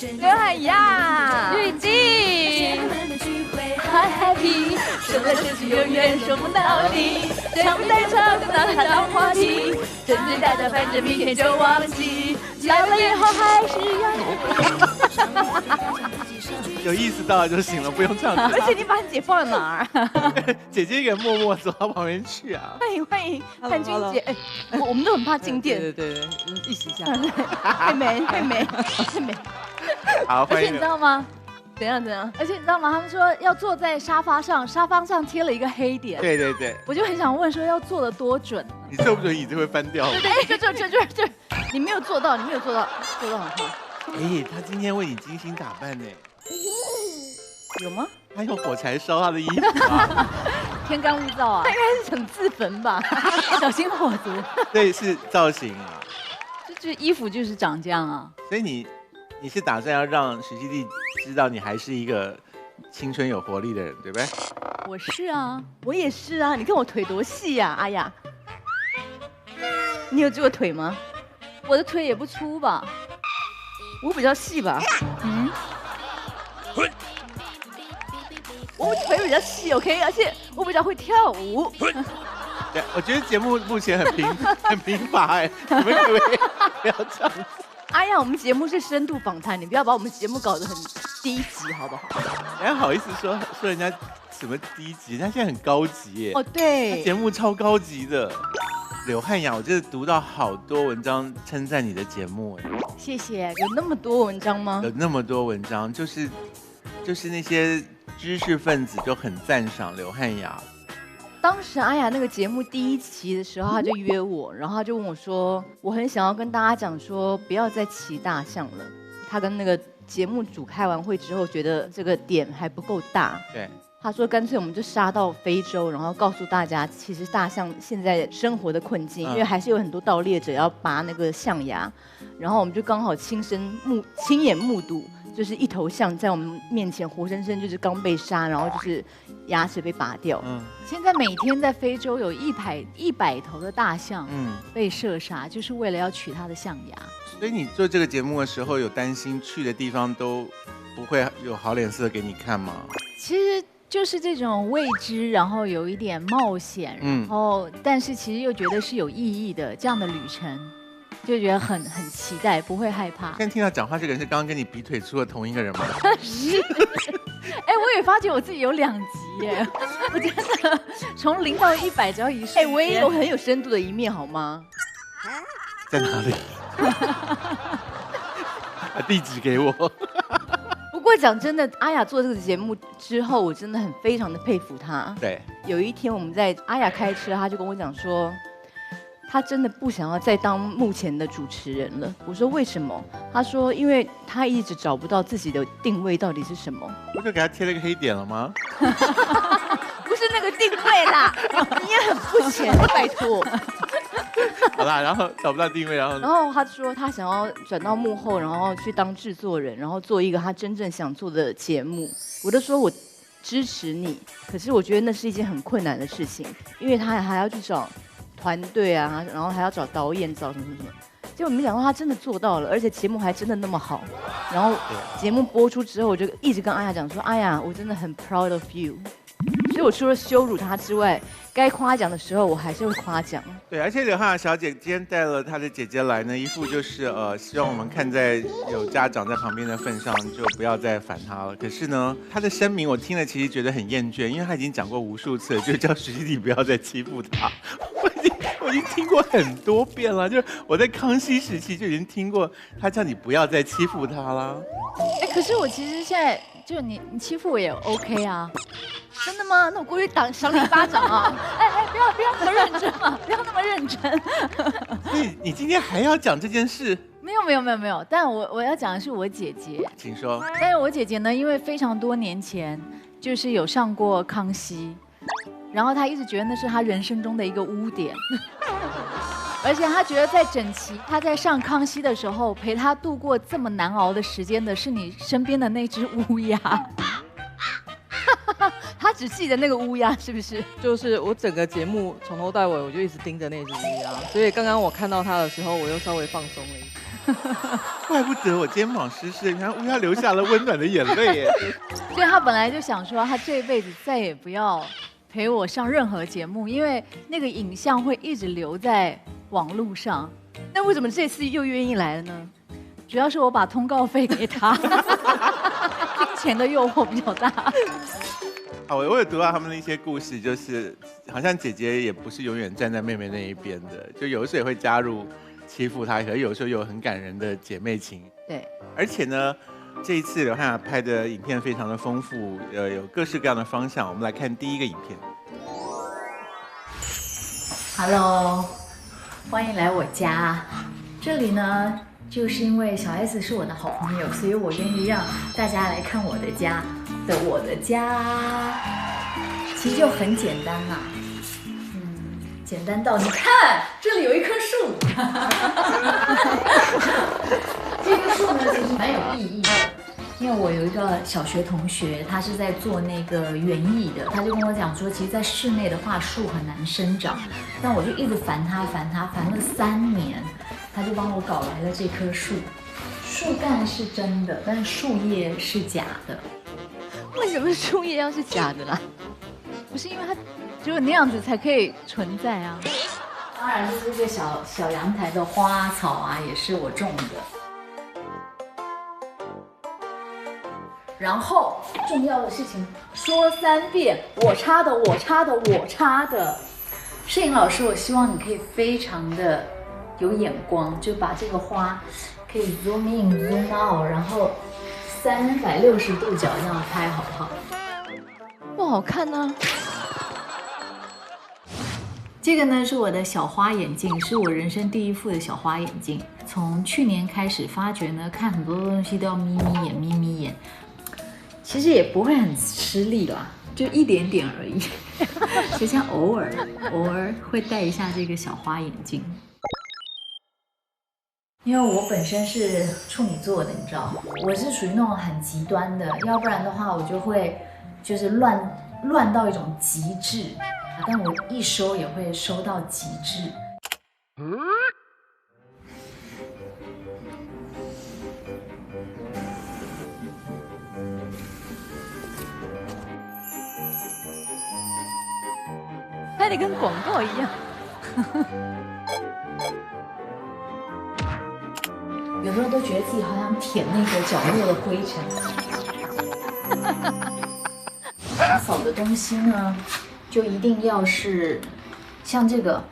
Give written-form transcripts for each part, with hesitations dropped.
刘海呀，滤镜，Happy， 什么事情永远说不到底，唱不再唱，拿它当话题，真真假假，反正明天就忘记，老了以后还是要。有意识到就行了，不用唱。而且你把你姐放在哪儿？姐姐一个人默默走到旁边去啊。欢迎汉君姐，哎，我们都很怕静电。对，一起下。会没。好，而且你知道吗？怎样？而且你知道吗？他们说要坐在沙发上，沙发上贴了一个黑点。对。我就很想问说，要做的多准？你坐不准椅子会翻掉。对，就，你没有做到，做到很好。哎，他今天为你精心打扮呢。有吗？他用火柴烧他的衣服啊。天干物燥啊！他应该是想自焚吧？小心火烛。对，是造型啊。这衣服就是长这样啊。所以你是打算要让徐熙娣知道你还是一个青春有活力的人，对不对？我是啊，我也是啊。你看我腿多细呀，哎呀！你有这个腿吗？我的腿也不粗吧，我比较细吧。我腿比较细 ，OK， 而且我比较会跳舞。对，我觉得节目目前很贫乏哎，你们可不可以不要这样子？哎呀，我们节目是深度访谈，你不要把我们节目搞得很低级，好不好？你还好意思说人家什么低级？他现在很高级耶。哦，对，节目超高级的。刘汉雅，我真的读到好多文章称赞你的节目哎。谢谢，有那么多文章吗？有那么多文章，就是那些知识分子就很赞赏刘汉雅。当时阿雅那个节目第1期的时候，他就约我，然后他就问我说，我很想要跟大家讲说，不要再骑大象了。他跟那个节目组开完会之后，觉得这个点还不够大。对。他说干脆我们就杀到非洲，然后告诉大家，其实大象现在生活的困境，因为还是有很多盗猎者要拔那个象牙，然后我们就刚好亲眼目睹。就是一头象在我们面前活生生就是刚被杀，然后就是牙齿被拔掉。现在每天在非洲有100头的大象被射杀，就是为了要取它的象牙。所以你做这个节目的时候，有担心去的地方都不会有好脸色给你看吗？其实就是这种未知，然后有一点冒险，然后但是其实又觉得是有意义的这样的旅程。就觉得很期待，不会害怕。现在听到讲话这个人是刚刚跟你比腿出的同一个人吗？是。哎，我也发觉我自己有2级耶，我真的从0到100只要一瞬间。哎，我也有很有深度的一面，好吗？在哪里？把地址给我。不过讲真的，阿雅做这个节目之后，我真的非常的佩服她。对。有一天我们在阿雅开车，她就跟我讲说。他真的不想要再当目前的主持人了。我说为什么？他说因为他一直找不到自己的定位到底是什么。不就给他贴了一个黑点了吗？不是那个定位啦，你也很肤浅，拜托。好啦，然后找不到定位，然后他说他想要转到幕后，然后去当制作人，然后做一个他真正想做的节目。我就说我支持你，可是我觉得那是一件很困难的事情，因为他还要去找。团队啊，然后还要找导演，找什么。结果没想到他真的做到了，而且节目还真的那么好。然后节目播出之后，我就一直跟阿雅讲说：“阿雅，我真的很 proud of you。”所以我除了羞辱他之外，该夸奖的时候我还是会夸奖。对，而且刘汉雅小姐今天带了她的姐姐来呢，一副就是希望我们看在有家长在旁边的份上，就不要再烦她了。可是呢，她的声明我听了其实觉得很厌倦，因为她已经讲过无数次了，就叫徐熙娣不要再欺负她。我已经听过很多遍了，就是我在康熙时期就已经听过他叫你不要再欺负他啦。哎，可是我其实现在就你欺负我也 OK 啊。真的吗？那我过去赏你一巴掌啊！哎，不要那么认真嘛，不要那么认真。所以你今天还要讲这件事？没有，但我要讲的是我姐姐。请说。但是我姐姐呢，因为非常多年前就是有上过康熙。然后他一直觉得那是他人生中的一个污点，而且他觉得在整期他在上康熙的时候，陪他度过这么难熬的时间的是你身边的那只乌鸦。他只记得那个乌鸦，是不是？就是我整个节目从头到尾我就一直盯着那只乌鸦，所以刚刚我看到它的时候，我又稍微放松了一下。怪不得我肩膀湿湿，原来乌鸦流下了温暖的眼泪耶。所以他本来就想说，他这一辈子再也不要陪我上任何节目，因为那个影像会一直留在网络上。那为什么这次又愿意来了呢？主要是我把通告费给他，金钱的诱惑比较大。好，我有读到他们的一些故事，就是好像姐姐也不是永远站在妹妹那一边的，就有的时候也会加入欺负她，可是有时候有很感人的姐妹情。对，而且呢，这一次刘汉雅拍的影片非常的丰富，有各式各样的方向。我们来看第一个影片。Hello， 欢迎来我家。这里呢，就是因为小 S 是我的好朋友，所以我愿意让大家来看我的家。我的家其实就很简单啦，简单到你看这里有一棵树，这棵树呢其实蛮有意义的，因为我有一个小学同学，他是在做那个园艺的，他就跟我讲说，其实在室内的话树很难生长，但我就一直烦他烦了3年，他就帮我搞来了这棵树，树干是真的，但是树叶是假的。为什么树叶要是假的啦？不是因为它只有那样子才可以存在啊。当然，这个小阳台的花草啊，也是我种的。然后重要的事情说3遍，我插的，我插的，我插的。摄影老师，我希望你可以非常的有眼光，就把这个花可以 zoom in zoom out， 然后360度角这样拍，好不好？不好看呢、这个呢是我的小花眼镜，是我人生第一副的小花眼镜。从去年开始发觉呢，看很多东西都要眯眯眼，其实也不会很吃力啦，就一点点而已。就像偶尔会戴一下这个小花眼镜。因为我本身是处女座的，你知道，我是属于那种很极端的，要不然的话我就会就是乱到一种极致，但我一收也会收到极致。拍得跟广告一样。有时候都觉得自己好想舔那个角落的灰尘。打扫的东西呢，就一定要是像这个，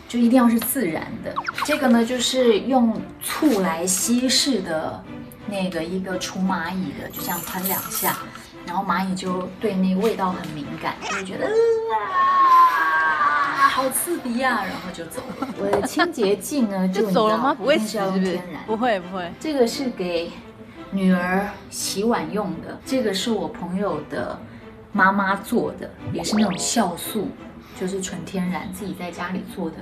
就一定要是自然的。这个呢，就是用醋来稀释的那个一个除蚂蚁的，就这样喷2下，然后蚂蚁就对那味道很敏感，就会觉得好刺鼻呀，然后就走了。我的清洁剂呢，就走了吗？不会死是要是不是用天然？不会。这个是给女儿洗碗用的，这个是我朋友的妈妈做的，也是那种酵素，就是纯天然，自己在家里做的。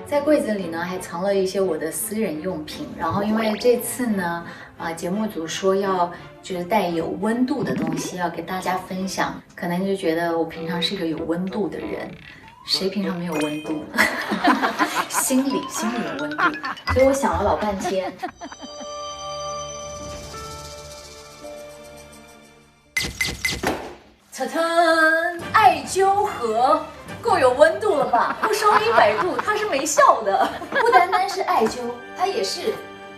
在柜子里呢，还藏了一些我的私人用品。然后因为这次呢，节目组说要就是带有温度的东西要给大家分享，可能就觉得我平常是一个有温度的人，谁平常没有温度？心里有温度，所以我想了老半天。特特，艾灸盒够有温度了吧？不烧100度，它是没效的。不单单是艾灸，它也是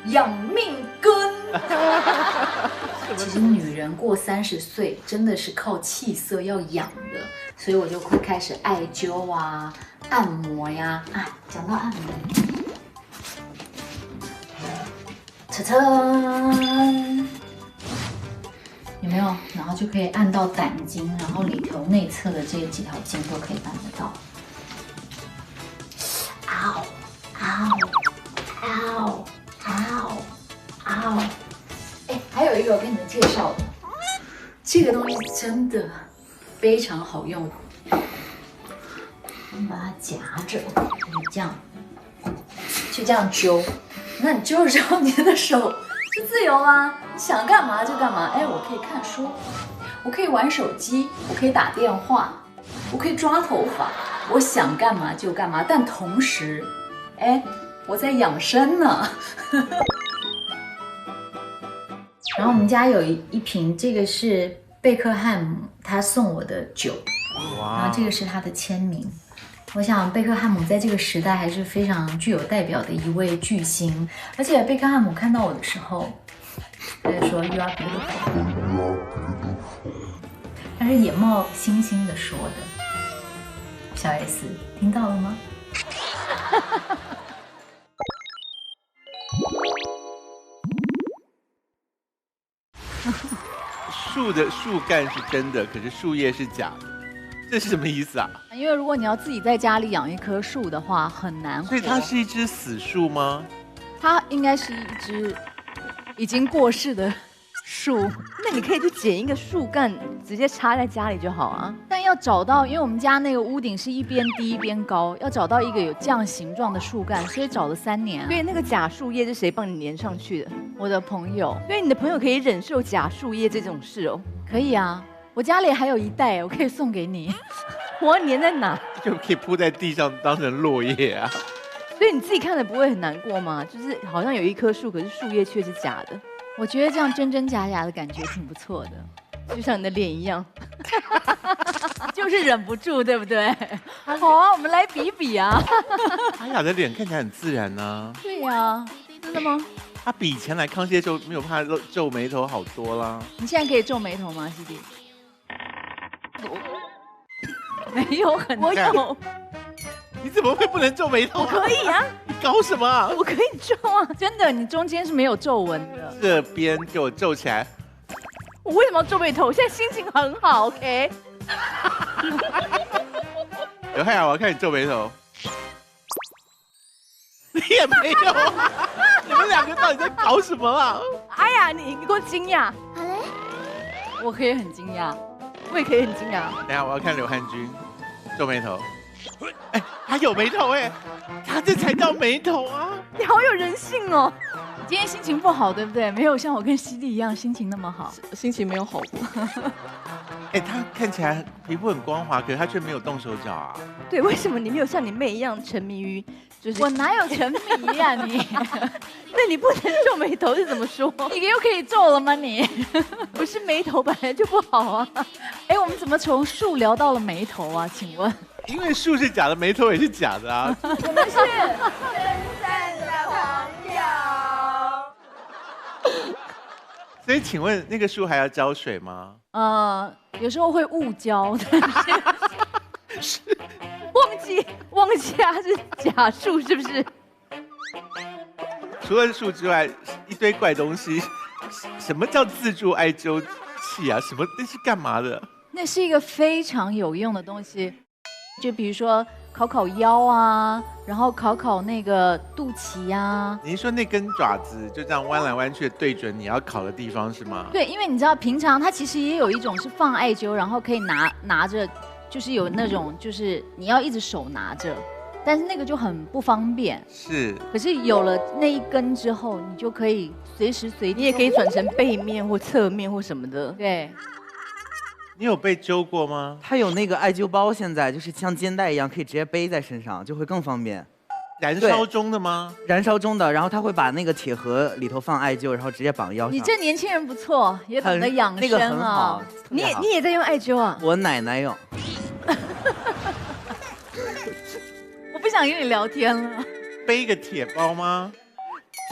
养命根。其实女人过30岁真的是靠气色要养的，所以我就会开始艾灸啊、按摩呀。讲到按摩，特特。有没有？然后就可以按到胆经，然后里头内侧的这几条筋都可以按得到。嗷嗷嗷嗷！哎，还有一个我跟你们介绍的，这个东西真的非常好用。我们把它夹着，这样，就这样揪。那你揪了之后，你的手就自由啦，你想干嘛就干嘛。哎，我可以看书，我可以玩手机，我可以打电话，我可以抓头发，我想干嘛就干嘛。但同时，哎，我在养生呢。然后我们家有一瓶，这个是贝克汉姆他送我的酒，然后这个是他的签名。我想贝克汉姆在这个时代还是非常具有代表的一位巨星，而且贝克汉姆看到我的时候，他就说 You are beautiful， 他是眼冒星星的说的。小 S 听到了吗？树的树干是真的，可是树叶是假的，这是什么意思啊？因为如果你要自己在家里养一棵树的话，很难活。所以它是一只死树吗？它应该是一只已经过世的树，那你可以去捡一个树干，直接插在家里就好啊。但要找到，因为我们家那个屋顶是一边低一边高，要找到一个有这样形状的树干，所以找了3年。所以那个假树叶是谁帮你粘上去的？我的朋友所以你的朋友可以忍受假树叶这种事哦。可以啊，我家里还有一袋，我可以送给你。我要粘在哪？就可以铺在地上当成落叶啊。所以你自己看了不会很难过吗？就是好像有一棵树，可是树叶却是假的，我觉得这样真真假假的感觉挺不错的，就像你的脸一样。就是忍不住，对不对？好啊，我们来比比啊。阿雅的脸看起来很自然呢、对呀、真的吗？她比以前来康熙的时候没有怕皱眉头好多啦。你现在可以皱眉头吗，西弟？没有很我看有，你怎么会不能皱眉头、我可以啊，你搞什么、啊？我可以皱啊。真的，你中间是没有皱纹的。这边给我皱起来。我为什么要皱眉头？我现在心情很好，OK？刘汉雅，我要看你皱眉头。你也没有，你们两个到底在搞什么啊？哎呀，你给我惊讶，我可以很惊讶，我也可以很惊讶。等一下我要看刘汉君皱眉头。哎，他有眉头哎，他这才叫眉头啊！你好有人性哦。你今天心情不好，对不对？没有像我跟西弟一样心情那么好。心情没有好过。哎，他看起来皮肤很光滑，可是他却没有动手脚啊。对，为什么你没有像你妹一样沉迷于就是我哪有沉迷呀、你？那你不能皱眉头是怎么说？你又可以皱了吗你？不是眉头本来就不好啊。哎，我们怎么从树聊到了眉头啊？请问？因为树是假的，眉头也是假的啊。我们是真正的朋友。所以请问那个树还要浇水吗？有时候会误交，忘记它是假树是不是？除了树之外，一堆怪东西。什么叫自助艾灸器啊？什么那是干嘛的？那是一个非常有用的东西。就比如说烤腰啊，然后烤那个肚脐啊。你是说那根爪子就这样弯来弯去的对准你要烤的地方是吗？对，因为你知道平常它其实也有一种是放艾灸，然后可以拿着，就是有那种就是你要一直手拿着，但是那个就很不方便。是。可是有了那一根之后，你就可以随时随地，你也可以转成背面或侧面或什么的。对。你有被揪过吗？它有那个艾灸包，现在就是像肩带一样，可以直接背在身上，就会更方便。燃烧中的吗？燃烧中的，然后他会把那个铁盒里头放艾灸，然后直接绑腰上。你这年轻人不错，也懂得养生啊。那个很好。你也在用艾灸啊？我奶奶用。我不想跟你聊天了。背一个铁包吗？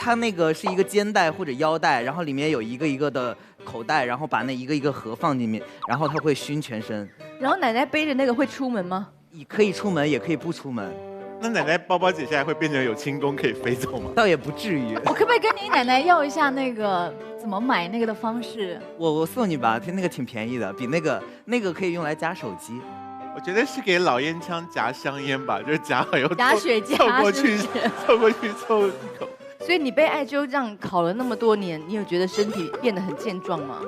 它那个是一个肩带或者腰带，然后里面有一个一个的口袋，然后把那一个一个盒放进面，然后它会熏全身。然后奶奶背着那个会出门吗？可以出门，也可以不出门。那奶奶包包解下来会变成有轻功可以飞走吗？倒也不至于。我可不可以跟你奶奶要一下那个怎么买那个的方式？我送你吧，它那个挺便宜的，比那个可以用来夹手机。我觉得是给老烟枪夹香烟吧，就是夹好以后夹雪茄凑过去，凑过去凑一口。所以你被艾灸这样烤了那么多年，你有觉得身体变得很健壮吗？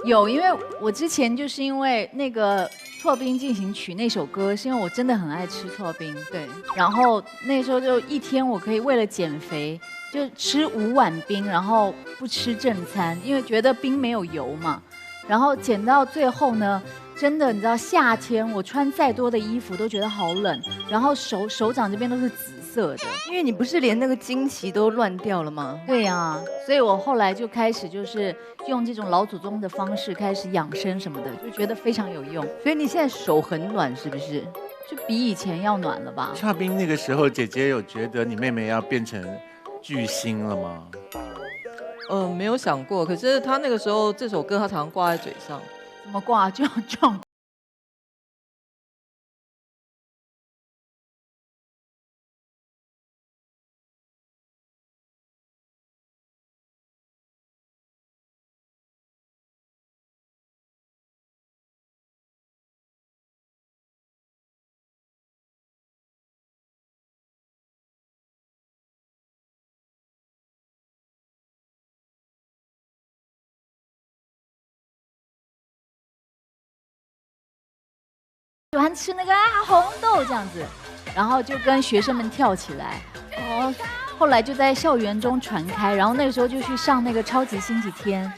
有，因为我之前就是因为那个《错冰进行曲》那首歌，是因为我真的很爱吃错冰，对。然后那时候就一天我可以为了减肥，就吃5碗冰，然后不吃正餐，因为觉得冰没有油嘛。然后减到最后呢，真的你知道夏天我穿再多的衣服都觉得好冷，然后手掌这边都是紫色的。因为你不是连那个经期都乱掉了吗？对呀、所以我后来就开始就是用这种老祖宗的方式开始养生什么的，就觉得非常有用，所以你现在手很暖是不是？就比以前要暖了吧？差冰那个时候，姐姐有觉得你妹妹要变成巨星了吗？没有想过，可是他那个时候这首歌他常常挂在嘴上。怎么挂就撞。喜欢吃那个红豆这样子，然后就跟学生们跳起来，后来就在校园中传开，然后那个时候就去上那个超级星期天，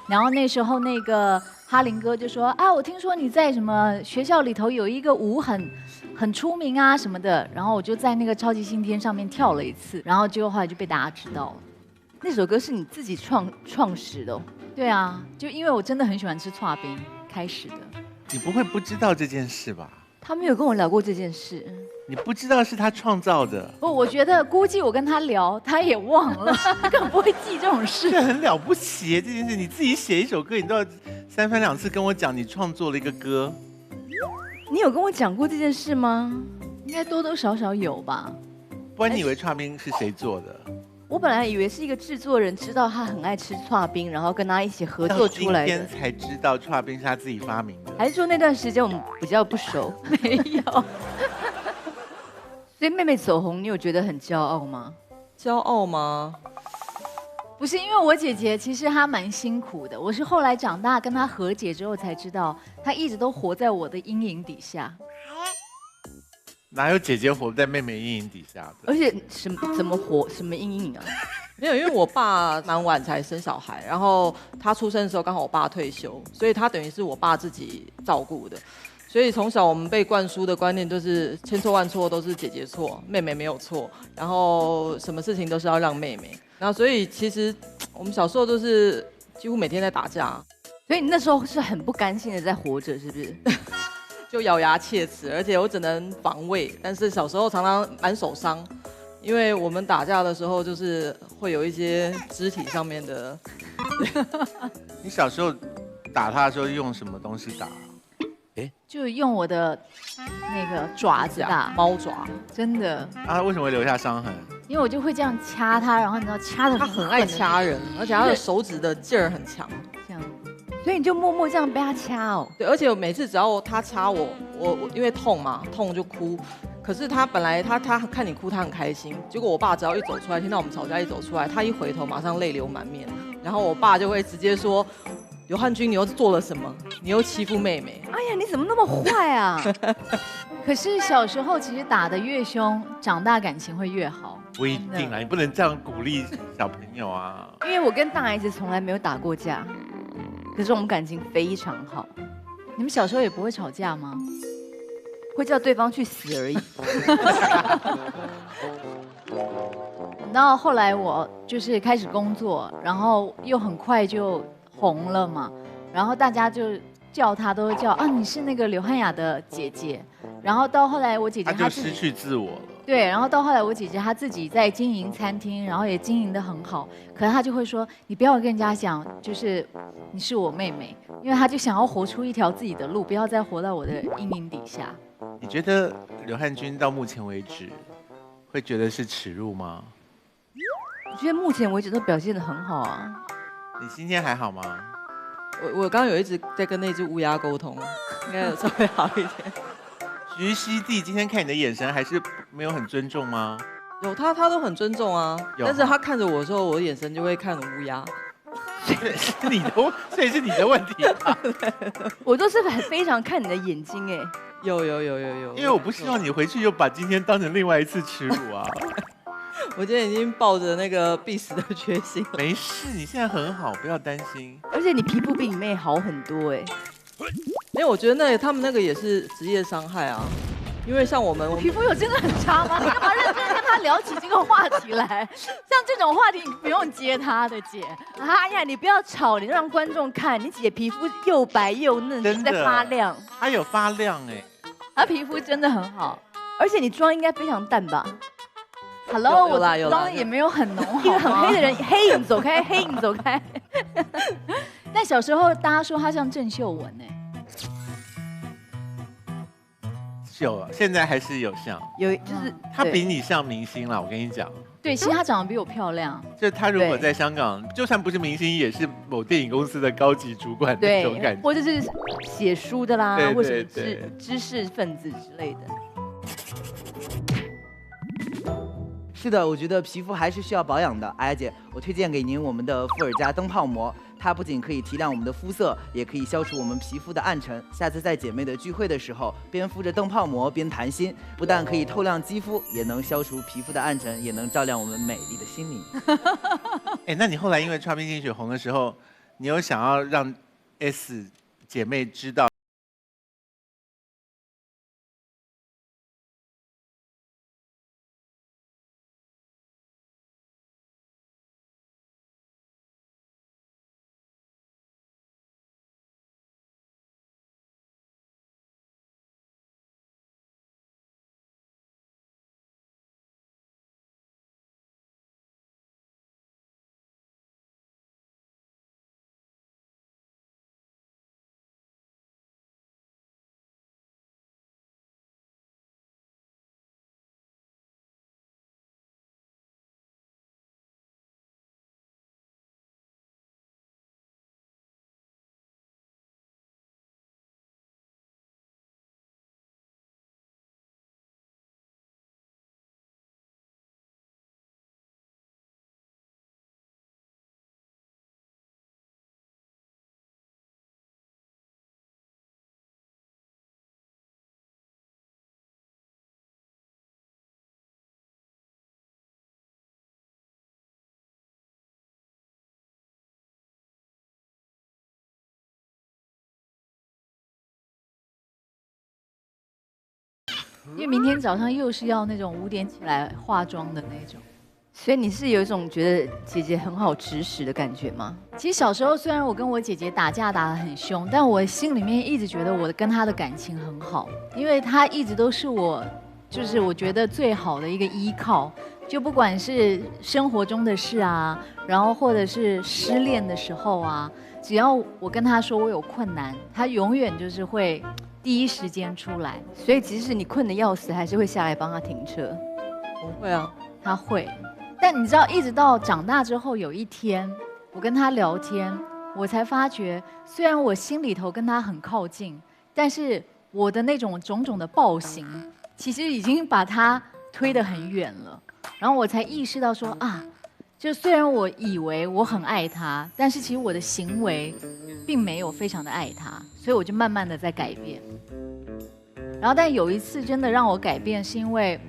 然后那时候那个哈林哥就说啊，我听说你在什么学校里头有一个舞很出名啊什么的，然后我就在那个超级星期天上面跳了一次，然后结果后来就被大家知道了。那首歌是你自己创始的哦？对啊，就因为我真的很喜欢吃剉冰开始的。你不会不知道这件事吧？他没有跟我聊过这件事。你不知道是他创造的，不，我觉得估计我跟他聊，他也忘了，他更不会记这种事。这很了不起耶这件事。你自己写一首歌，你都要三番两次跟我讲你创作了一个歌。你有跟我讲过这件事吗？应该多多少少有吧。不然你以为剉冰是谁做的？我本来以为是一个制作人知道他很爱吃剉冰，然后跟他一起合作出来的。到今天才知道剉冰是他自己发明的。还是说那段时间我们比较不熟？没有。所以妹妹走红，你有觉得很骄傲吗？骄傲吗？不是，因为我姐姐其实她蛮辛苦的，我是后来长大跟她和解之后才知道，她一直都活在我的阴影底下。哪有姐姐活在妹妹阴影底下的？而且怎么活？什么阴影啊？没有，因为我爸蛮晚才生小孩，然后他出生的时候刚好我爸退休，所以他等于是我爸自己照顾的。所以从小我们被灌输的观念都是千错万错都是姐姐错，妹妹没有错，然后什么事情都是要让妹妹。然后所以其实我们小时候都是几乎每天在打架，所以你那时候是很不甘心的在活着，是不是？就咬牙切齿，而且我只能防卫。但是小时候常常蛮受伤，因为我们打架的时候就是会有一些肢体上面的。你小时候打他的时候用什么东西打？就用我的那个爪子打，猫爪，真的，啊，为什么会留下伤痕？因为我就会这样掐他，然后你知道掐的他很爱掐人，而且他的手指的劲儿很强。这样。所以你就默默这样被他掐哦。对，而且每次只要他掐我因为痛嘛，痛就哭。可是他本来他看你哭，他很开心。结果我爸只要一走出来，听到我们吵架一走出来，他一回头马上泪流满面。然后我爸就会直接说：“刘汉君，你又做了什么？你又欺负妹妹。”哎呀，你怎么那么坏啊？可是小时候其实打得越凶，长大感情会越好。不一定啊，你不能这样鼓励小朋友啊。因为我跟大 S 从来没有打过架，可是我们感情非常好。你们小时候也不会吵架吗？会叫对方去死而已。然后后来我就是开始工作，然后又很快就红了嘛，然后大家就叫她都会叫啊，你是那个刘汉雅的姐姐。然后到后来我姐姐他就失去自我了。对，然后到后来我姐姐她自己在经营餐厅，然后也经营得很好，可是她就会说，你不要跟人家讲，就是你是我妹妹，因为她就想要活出一条自己的路，不要再活在我的阴影底下。你觉得刘汉君到目前为止会觉得是耻辱吗？我觉得目前为止都表现得很好啊。你今天还好吗？我刚刚有一直在跟那只乌鸦沟通，应该有稍微好一点。徐熙娣今天看你的眼神还是没有很尊重吗？有他都很尊重啊，但是他看着我的时候，我的眼神就会看乌鸦。所以是你的问题吧。我都是非常看你的眼睛哎。有，因为我不希望你回去又把今天当成另外一次耻辱啊。我今天已经抱着那个必死的决心。没事，你现在很好，不要担心。而且你皮肤比你妹好很多哎。因为我觉得他们那个也是职业伤害啊，因为像我们皮肤有真的很差吗？你干嘛认真跟他聊起这个话题来，像这种话题你不用接他的姐。哎呀，你不要吵，你让观众看，你姐皮肤又白又嫩，真的在发亮，它有发亮哎。他皮肤真的很好。而且你妆应该非常淡吧？ Hello， 我有啦有啦妆也没有很浓，一个很黑的人。人，黑影走开，黑影走开。但小时候大家说他像郑秀文有，现在还是有像。有就是他比你像明星啦，我跟你讲。对，其实他长得比我漂亮。就他如果在香港，就算不是明星，也是某电影公司的高级主管那对种感觉。或者是写书的啦，对或者对是知识分子之类的。是的，我觉得皮肤还是需要保养的。阿雅姐，我推荐给您我们的富尔佳灯泡膜，它不仅可以提亮我们的肤色，也可以消除我们皮肤的暗沉。下次在姐妹的聚会的时候，边敷着灯泡膜边谈心，不但可以透亮肌肤，也能消除皮肤的暗沉，也能照亮我们美丽的心灵。哎，那你后来因为《穿冰进血红》的时候，你有想要让 S 姐妹知道？因为明天早上又是要那种5点起来化妆的那种。所以你是有一种觉得姐姐很好指使的感觉吗？其实小时候虽然我跟我姐姐打架打得很凶，但我心里面一直觉得我跟她的感情很好，因为她一直都是我，就是我觉得最好的一个依靠。就不管是生活中的事啊，然后或者是失恋的时候啊，只要我跟她说我有困难，她永远就是会第一时间出来。所以即使你困得要死，还是会下来帮她停车。我会啊，她会。但你知道，一直到长大之后，有一天我跟她聊天，我才发觉，虽然我心里头跟她很靠近，但是我的那种种种的暴行，其实已经把她推得很远了。然后我才意识到说啊，就虽然我以为我很爱她，但是其实我的行为并没有非常的爱她，所以我就慢慢的在改变。然后但有一次真的让我改变，是因为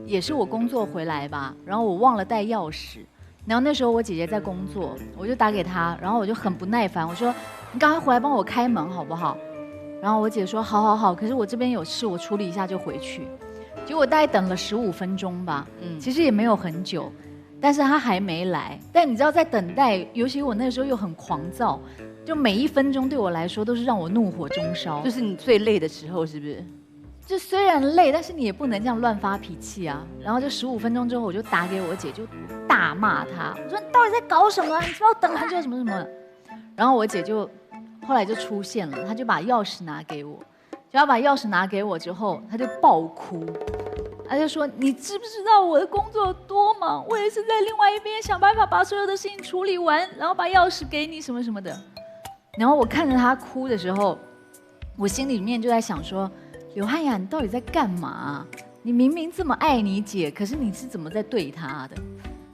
也是我工作回来吧，然后我忘了带钥匙，然后那时候我姐姐在工作，我就打给她，然后我就很不耐烦，我说你赶快回来帮我开门好不好？然后我姐说好好好，可是我这边有事，我处理一下就回去。结果大概等了15分钟吧，其实也没有很久，但是她还没来。但你知道在等待，尤其我那时候又很狂躁，就每一分钟对我来说都是让我怒火中烧，就是你最累的时候，是不是？就虽然累，但是你也不能这样乱发脾气啊。然后就15分钟之后，我就打给我姐，就大骂她，我说你到底在搞什么啊？你知道等很久什么什么。然后我姐就后来就出现了，她就把钥匙拿给我，就要把钥匙拿给我之后，她就爆哭，她就说你知不知道我的工作有多忙？我也是在另外一边想办法把所有的事情处理完，然后把钥匙给你什么什么的。然后我看着她哭的时候，我心里面就在想说，刘汉雅，你到底在干嘛？你明明这么爱你姐，可是你是怎么在对她的？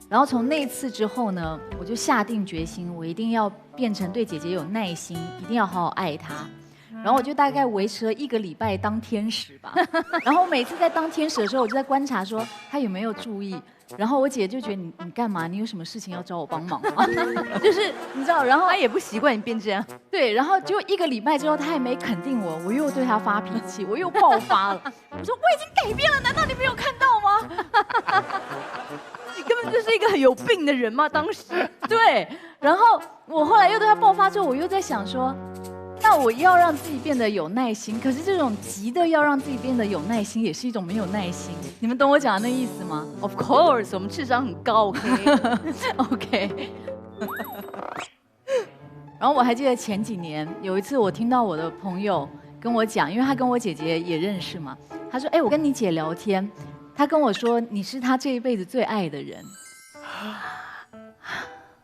然后从那次之后呢，我就下定决心，我一定要变成对姐姐有耐心，一定要好好爱她。然后我就大概维持了1个礼拜当天使吧。然后每次在当天使的时候，我就在观察说她有没有注意。然后我姐就觉得你干嘛？你有什么事情要找我帮忙吗？就是你知道，然后她也不习惯你变这样。对，然后就1个礼拜之后，她也没肯定我，我又对她发脾气，我又爆发了。我说我已经改变了，难道你没有看到吗？你根本就是一个很有病的人嘛，当时。对，然后我后来又对他爆发之后，我又在想说，那我要让自己变得有耐心，可是这种急的要让自己变得有耐心，也是一种没有耐心。你们懂我讲的那意思吗 Of course， 我们智商很高，OK。？OK。然后我还记得前几年有一次，我听到我的朋友跟我讲，因为他跟我姐姐也认识嘛，他说：“哎，我跟你姐聊天，他跟我说你是他这一辈子最爱的人。”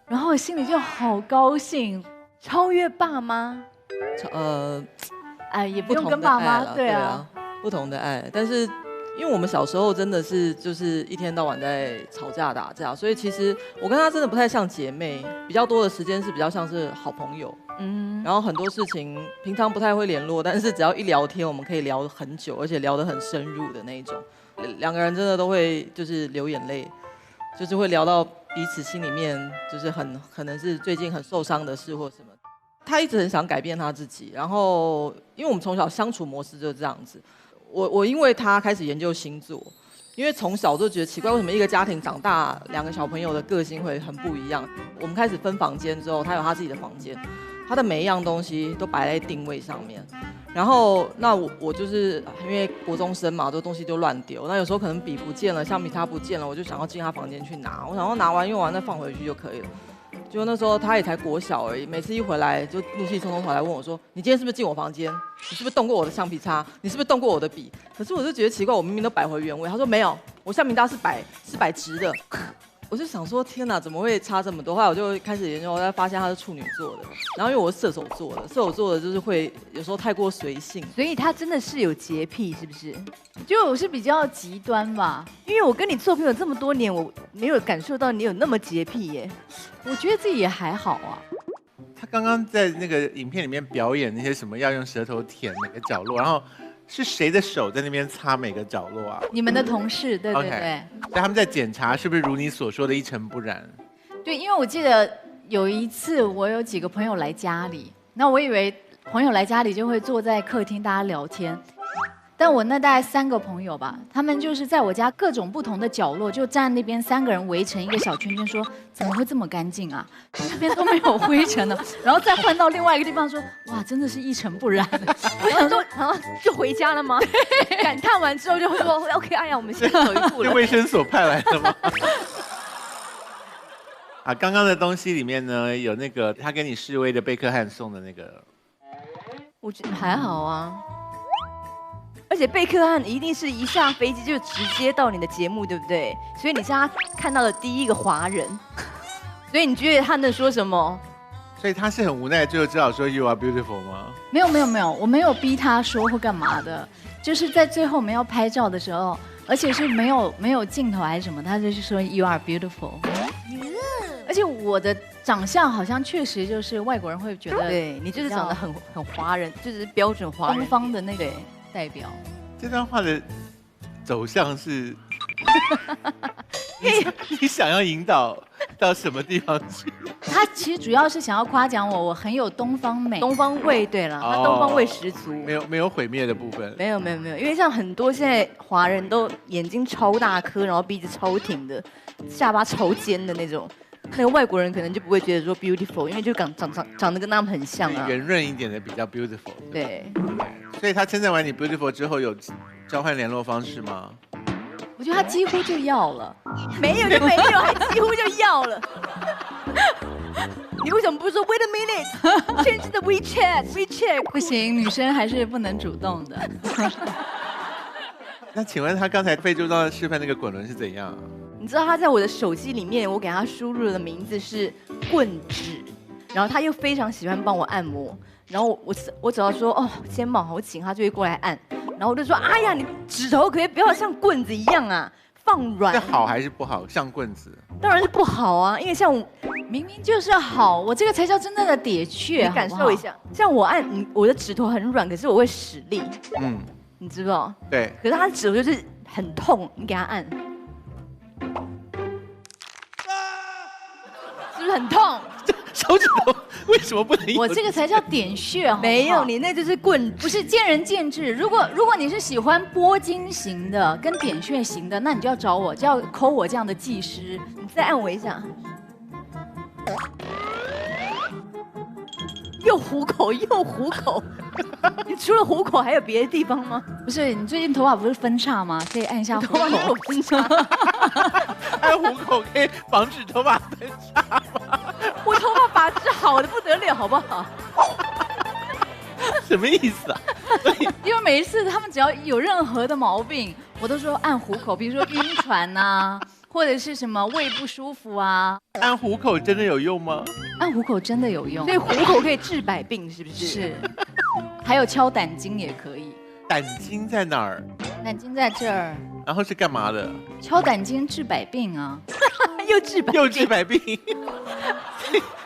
然后我心里就好高兴，超越爸妈，哎，也不用不同跟爸妈，的爱啦，对啊，，不同的爱。但是因为我们小时候真的是就是一天到晚在吵架打架，所以其实我跟她真的不太像姐妹，比较多的时间是比较像是好朋友。然后很多事情平常不太会联络，但是只要一聊天，我们可以聊很久，而且聊得很深入的那一种。两个人真的都会就是流眼泪，就是会聊到彼此心里面就是可能是最近很受伤的事或什么。他一直很想改变他自己，然后因为我们从小相处模式就是这样子。我因为他开始研究星座，因为从小就觉得奇怪，为什么一个家庭长大2个小朋友的个性会很不一样？我们开始分房间之后，他有他自己的房间，他的每一样东西都摆在定位上面。然后那我就是因为国中生嘛，这东西就乱丢。那有时候可能笔不见了，橡皮擦不见了，我就想要进他房间去拿。我想要拿完用完再放回去就可以了。就那时候他也才国小而已，每次一回来就怒气冲冲跑来问我说：“你今天是不是进我房间？你是不是动过我的橡皮擦？你是不是动过我的笔？”可是我就觉得奇怪，我明明都摆回原位。他说没有，我橡皮擦是摆直的。我就想说天哪，怎么会差这么多？后来我就开始研究，我才发现他是处女座的。然后因为我是射手座的，射手座的就是会有时候太过随性。所以他真的是有洁癖，是不是？就我是比较极端吧。因为我跟你做朋友这么多年，我没有感受到你有那么洁癖耶。我觉得自己也还好啊。他刚刚在那个影片里面表演那些什么要用舌头舔每个角落，然后是谁的手在那边擦每个角落啊？你们的同事，对对 OK 对。所以他们在检查是不是如你所说的一尘不染。对，因为我记得有一次我有几个朋友来家里，那我以为朋友来家里就会坐在客厅大家聊天，但我那大概3个朋友吧，他们就是在我家各种不同的角落，就站那边3个人围成一个小圈圈，说怎么会这么干净啊？这边都没有灰尘呢。然后再换到另外一个地方说，哇，真的是一尘不染。我想说，然后就回家了吗？感叹完之后就说 OK， 哎呀，我们先走一步了。是卫生所派来的吗？啊，刚刚的东西里面呢，有那个他跟你示威的贝克汉送的那个，我觉得还好啊。而且贝克汉一定是一下飞机就直接到你的节目，对不对？所以你是他看到的第一个华人，所以你觉得他能说什么？所以他是很无奈，最后只好说 You are beautiful 吗？没有没有没有，我没有逼他说或干嘛的，就是在最后我们要拍照的时候，而且是没有镜头还是什么，他就是说 You are beautiful。而且我的长相好像确实就是外国人会觉得，对你就是长得很华人，就是标准华人东方的那个代表。这段话的走向是，你想要引导到什么地方去？他其实主要是想要夸奖我很有东方美。东方味。对了，他东方味十足。没有毁灭的部分。没有，因为像很多现在华人都眼睛超大颗，然后鼻子超挺的，下巴超尖的那种。那个外国人可能就不会觉得说 beautiful， 因为就长得跟他们很像啊。圆润一点的比较 beautiful。对。所以他称赞完你 beautiful 之后，有交换联络方式吗？我觉得他几乎就要了。没有就没有，还几乎就要了。你为什么不说 Wait a minute change the WeChat？ 不行，女生还是不能主动的。那请问他刚才非洲照示范那个滚轮是怎样啊？你知道他在我的手机里面，我给他输入的名字是棍指，然后他又非常喜欢帮我按摩，然后我只要说哦肩膀好紧，他就会过来按，然后我就说哎呀你指头可以不要像棍子一样啊，放软。这好还是不好？像棍子？当然是不好啊，因为像我明明就是好，我这个才叫真正的铁雀。你感受一下，像我按我的指头很软，可是我会使力，你知道？对。可是他的指头就是很痛，你给他按。是不是很痛？超手指头为什么不能有？我这个才叫点穴，好不好没有，你那就是棍不是见仁见智。如果你是喜欢拨筋型的跟点穴型的，那你就要找我，就要抠我这样的技师。你再按我一下。又虎口又虎口，你除了虎口还有别的地方吗？不是，你最近头发不是分叉吗？可以按一下虎头发没有口。分叉，按虎口可以防止头发分叉吗？我头发发质好的不得了，好不好？什么意思啊？因为每一次他们只要有任何的毛病，我都说按虎口，比如说晕船呐、或者是什么胃不舒服啊，按虎口真的有用吗？按虎口真的有用所以。虎口可以治百病，是不是？是，还有敲胆经也可以。胆经在哪儿？胆经在这儿，然后是干嘛的？敲胆经治百病啊。又治百病，又治百病。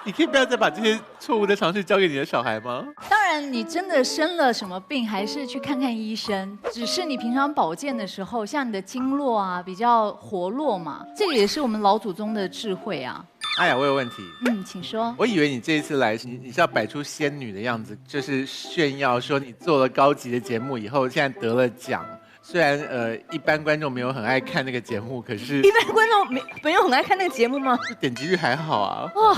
你可以不要再把这些错误的尝试交给你的小孩吗？当然，你真的生了什么病，还是去看看医生。只是你平常保健的时候，像你的经络啊比较活络嘛，这个也是我们老祖宗的智慧啊。哎呀，我有问题。请说。我以为你这一次来，你是要摆出仙女的样子，就是炫耀说你做了高级的节目以后，现在得了奖。虽然一般观众没有很爱看那个节目，可是一般观众没有很爱看那个节目吗？点击率还好啊。哦，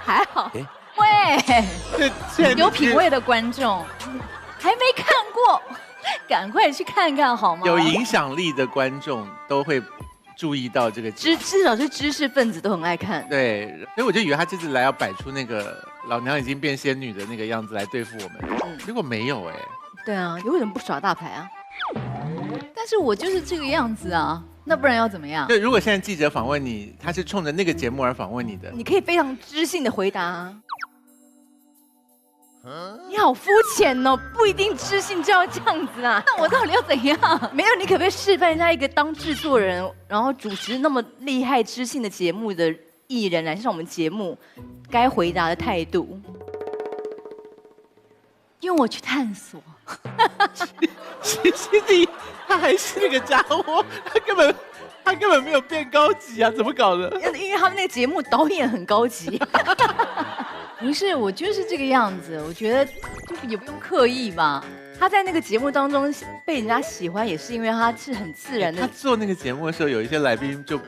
还好。喂，对，虽然有品味的观众还没看过，赶快去看看好吗？有影响力的观众都会注意到这个节目。至少是知识分子都很爱看。对，所以我就以为他这次来要摆出那个老娘已经变仙女的那个样子来对付我们，结果没有哎。对啊，你为什么不耍大牌啊？但是我就是这个样子啊，那不然要怎么样？对，如果现在记者访问你，他是冲着那个节目而访问你的，你可以非常知性的回答啊。你好肤浅哦，不一定知性就要这样子啊。那我到底要怎样？没有，你可不可以示范一下一个当制作人，然后主持那么厉害知性的节目的艺人来上我们节目，该回答的态度？用我去探索。其实你他还是那个家伙，他根本没有变高级啊，怎么搞的？因为他们那个节目导演很高级。不是，我就是这个样子。我觉得就也不用刻意吧。他在那个节目当中被人家喜欢，也是因为他是很自然他的。做那个节目的时候，有一些来宾就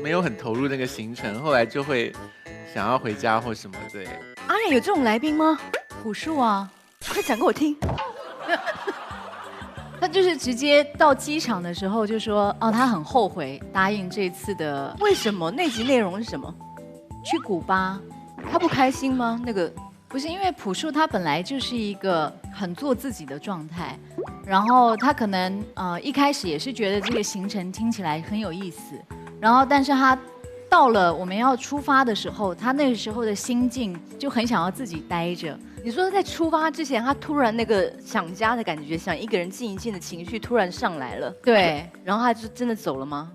没有很投入那个行程，后来就会想要回家或什么的。阿亮有这种来宾吗？朴树啊，快讲给我听。他就是直接到机场的时候就说，哦，他很后悔答应这次的为什么？那集内容是什么？去古巴。他不开心吗？那个不是，因为朴树他本来就是一个很做自己的状态，然后他可能一开始也是觉得这个行程听起来很有意思，然后但是他到了我们要出发的时候，他那个时候的心境就很想要自己待着。你说在出发之前，他突然那个想家的感觉，想一个人静一静的情绪突然上来了，对，然后他就真的走了吗？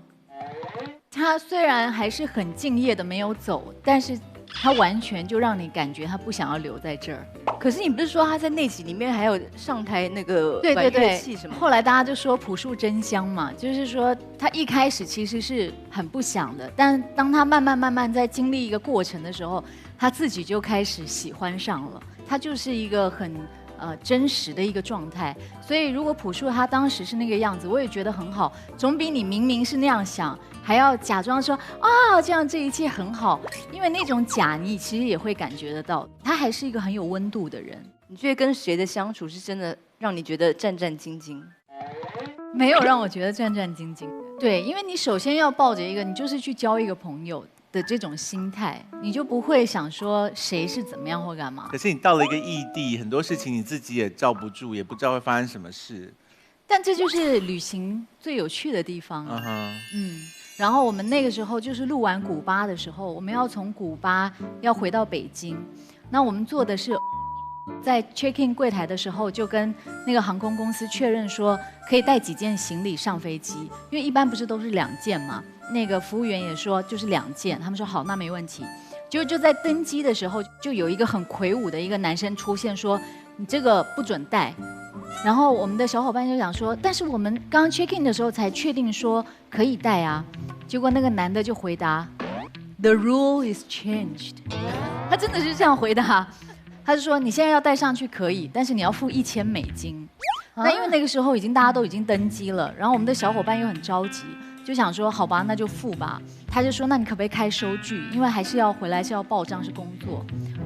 他虽然还是很敬业的没有走，但是他完全就让你感觉他不想要留在这儿。可是你不是说他在那集里面还有上台那个玩乐器什么？后来大家就说朴树真香嘛，就是说他一开始其实是很不想的，但当他慢慢在经历一个过程的时候，他自己就开始喜欢上了。他就是一个很真实的一个状态，所以如果朴树他当时是那个样子，我也觉得很好，总比你明明是那样想，还要假装说啊这样这一切很好，因为那种假你其实也会感觉得到，他还是一个很有温度的人。你觉得跟谁的相处是真的让你觉得战战兢兢？没有让我觉得战战兢兢的，对，因为你首先要抱着一个你就是去交一个朋友的这种心态，你就不会想说谁是怎么样或干嘛。可是你到了一个异地，很多事情你自己也罩不住，也不知道会发生什么事。但这就是旅行最有趣的地方啊。然后我们那个时候就是录完古巴的时候，我们要从古巴要回到北京，那我们做的是在 check in 柜台的时候就跟那个航空公司确认说可以带几件行李上飞机，因为一般不是都是2件嘛。那个服务员也说就是2件，他们说好，那没问题。就在登机的时候，就有一个很魁梧的一个男生出现说你这个不准带。然后我们的小伙伴就想说，但是我们刚刚 check in 的时候才确定说可以带啊。结果那个男的就回答 The rule is changed。他真的是这样回答，他就说你现在要带上去可以，但是你要付$1000。那因为那个时候大家都已经登机了，然后我们的小伙伴又很着急，就想说好吧，那就付吧。他就说那你可不可以开收据？因为还是要回来是要报账是工作。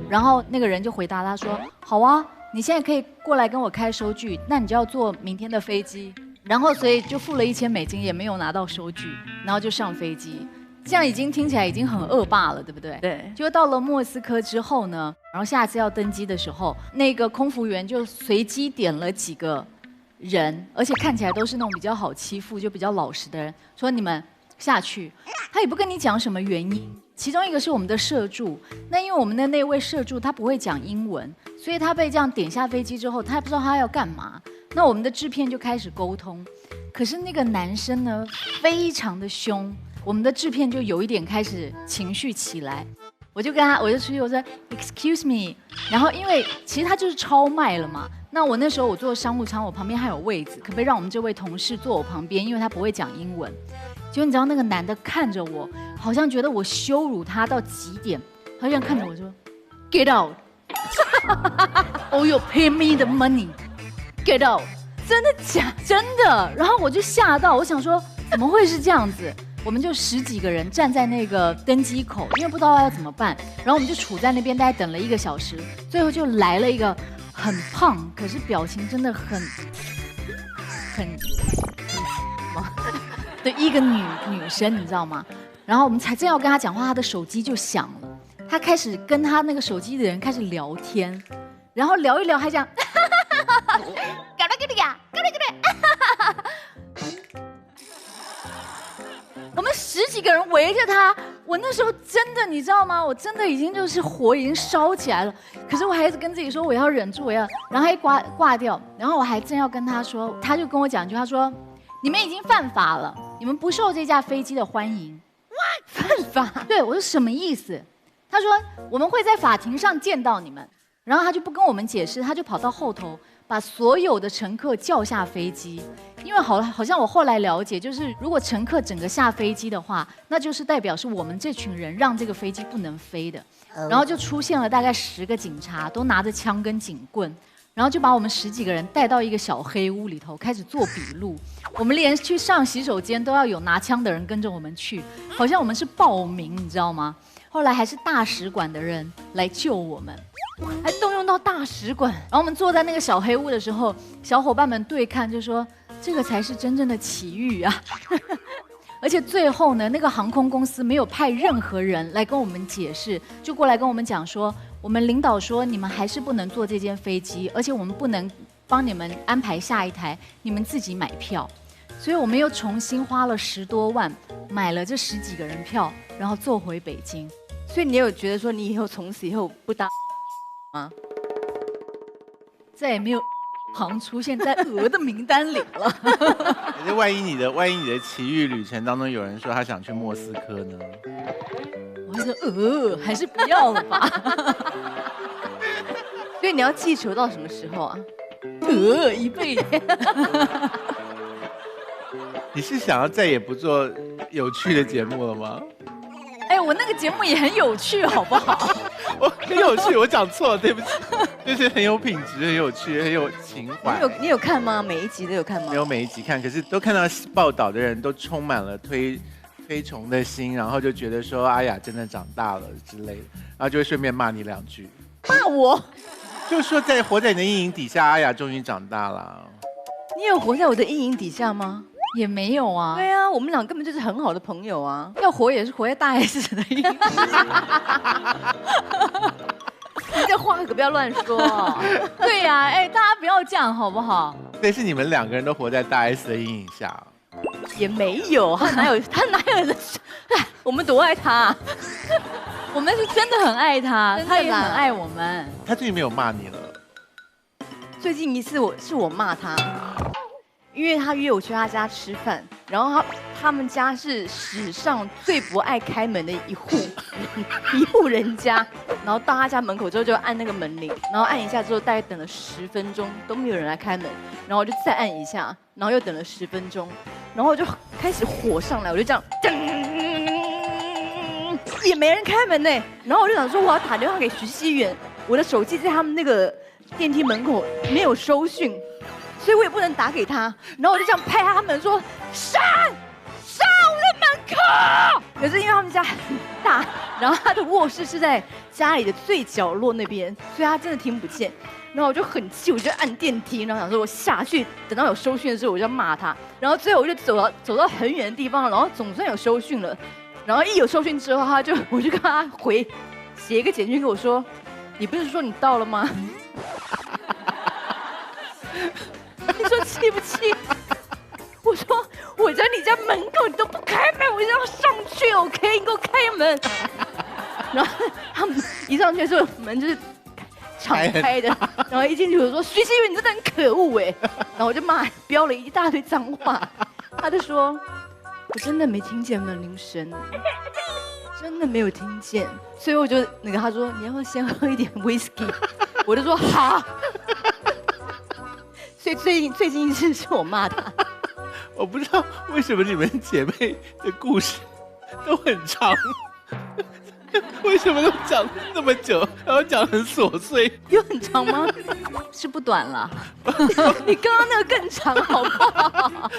然后那个人就回答他说好啊，你现在可以过来跟我开收据，那你就要坐明天的飞机。然后所以就付了$1000，也没有拿到收据，然后就上飞机。这样已经听起来已经很恶霸了，对不对？对。就到了莫斯科之后呢，然后下次要登机的时候，那个空服员就随机点了几个人，而且看起来都是那种比较好欺负、就比较老实的人，说你们下去。他也不跟你讲什么原因。其中一个是我们的摄助，那因为我们的那位摄助他不会讲英文，所以他被这样点下飞机之后，他也不知道他要干嘛。那我们的制片就开始沟通，可是那个男生呢非常的凶，我们的制片就有一点开始情绪起来。我就出去，我说 Excuse me， 然后因为其实他就是超卖了嘛。那我那时候我坐商务舱，我旁边还有位子，可不可以让我们这位同事坐我旁边？因为他不会讲英文。结果你知道那个男的看着我，好像觉得我羞辱他到极点，他这样看着我说 Get out， or you pay me the money，Get out， 真的假？真的。然后我就吓到，我想说怎么会是这样子？我们就10几个人站在那个登机口，因为不知道要怎么办，然后我们就处在那边，大概等了1个小时，最后就来了一个很胖，可是表情真的很的一个女生，你知道吗？然后我们才正要跟她讲话，她的手机就响了，她开始跟她那个手机的人开始聊天，然后聊一聊还讲，我们10几个人围着他，我那时候真的，你知道吗？我真的已经就是火已经烧起来了，可是我还是跟自己说我要忍住，然后他一挂掉，然后我还正要跟他说，他就跟我讲一句，他说你们已经犯法了，你们不受这架飞机的欢迎。犯法？对，我说什么意思？他说我们会在法庭上见到你们，然后他就不跟我们解释，他就跑到后头把所有的乘客叫下飞机。因为好像我后来了解，就是如果乘客整个下飞机的话，那就是代表是我们这群人让这个飞机不能飞的。然后就出现了大概10个警察，都拿着枪跟警棍，然后就把我们10几个人带到一个小黑屋里头，开始做笔录。我们连去上洗手间都要有拿枪的人跟着我们去，好像我们是暴民，你知道吗？后来还是大使馆的人来救我们。还动用到大使馆，然后我们坐在那个小黑屋的时候，小伙伴们对看就说这个才是真正的奇遇啊！而且最后呢，那个航空公司没有派任何人来跟我们解释，就过来跟我们讲说，我们领导说你们还是不能坐这间飞机，而且我们不能帮你们安排下一台，你们自己买票。所以我们又重新花了10多万买了这10几个人票，然后坐回北京。所以你有觉得说你以后从此以后不搭吗？再也没有航出现在鹅的名单里了。可是万一你的奇遇旅程当中有人说他想去莫斯科呢？我会说还是不要了吧。所以你要记仇到什么时候啊？一辈子。你是想要再也不做有趣的节目了吗？哎，我那个节目也很有趣，好不好？很有趣，我讲错了，对不起。就是很有品质、很有趣、很有情怀。你有看吗？每一集都有看吗？没有每一集看，可是都看到报道的人都充满了推崇的心，然后就觉得说阿雅真的长大了之类的，然后就会顺便骂你2句。骂我？就说活在你的阴影底下，阿雅终于长大了。你有活在我的阴影底下吗？也没有啊。对啊，我们俩根本就是很好的朋友啊。要活也是活在大 S 的阴影底下。你这话可不要乱说。对呀，哎，大家不要这样好不好？但是你们2个人都活在大 S 的阴影下。也没有，他哪有人？我们多爱他啊。我们是真的很爱他，他也很爱我们。他最近没有骂你了。最近一次是我骂他，因为他约我去他家吃饭，然后他们家是史上最不爱开门的一户人家，然后到他家门口之后就按那个门铃，然后按一下之后大概等了10分钟都没有人来开门，然后我就再按一下，然后又等了10分钟，然后我就开始火上来，我就这样，也没人开门呢。然后我就想说我要打电话给徐熙媛，我的手机在他们那个电梯门口没有收讯，所以我也不能打给他。然后我就这样拍他门说上我的门口。可是因为他们家很大，然后他的卧室是在家里的最角落那边，所以他真的听不见。然后我就很气，我就按电梯，然后想说我下去，等到有收讯的时候我就要骂他。然后最后我就走到很远的地方，然后总算有收讯了。然后一有收讯之后，我就跟他写一个简讯给我说，你不是说你到了吗？你说气不气？我说我在你家门口，你都不开门，我就要上去 ，OK？ 你给我开门。然后他们一上去的时候，门就是敞开的，然后一进去我说徐熙媛，你真的很可恶哎，然后我就飙了一大堆脏话，他就说我真的没听见门铃声，真的没有听见，所以我就他说你要不要先喝一点 whisky， 我就说好，所以最近一次是我骂他。我不知道为什么你们姐妹的故事都很长，为什么都讲那么久，然后讲很琐碎？有很长吗？是不短了。你刚刚那个更长，好不好？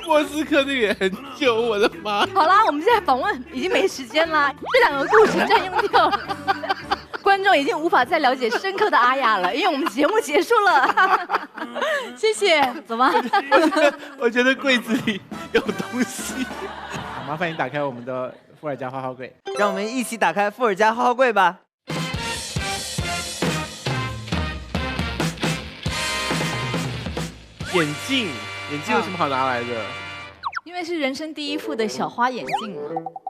莫斯科那个也很久，我的妈！好啦，我们现在访问已经没时间啦，这2个故事占用掉了，观众已经无法再了解深刻的阿雅了，因为我们节目结束了。谢谢，走吧。我觉得柜子里有东西。好，麻烦你打开我们的伏尔加花花柜。让我们一起打开伏尔加花花柜吧。眼镜有什么好拿来的？因为是人生第一副的小花眼镜嘛。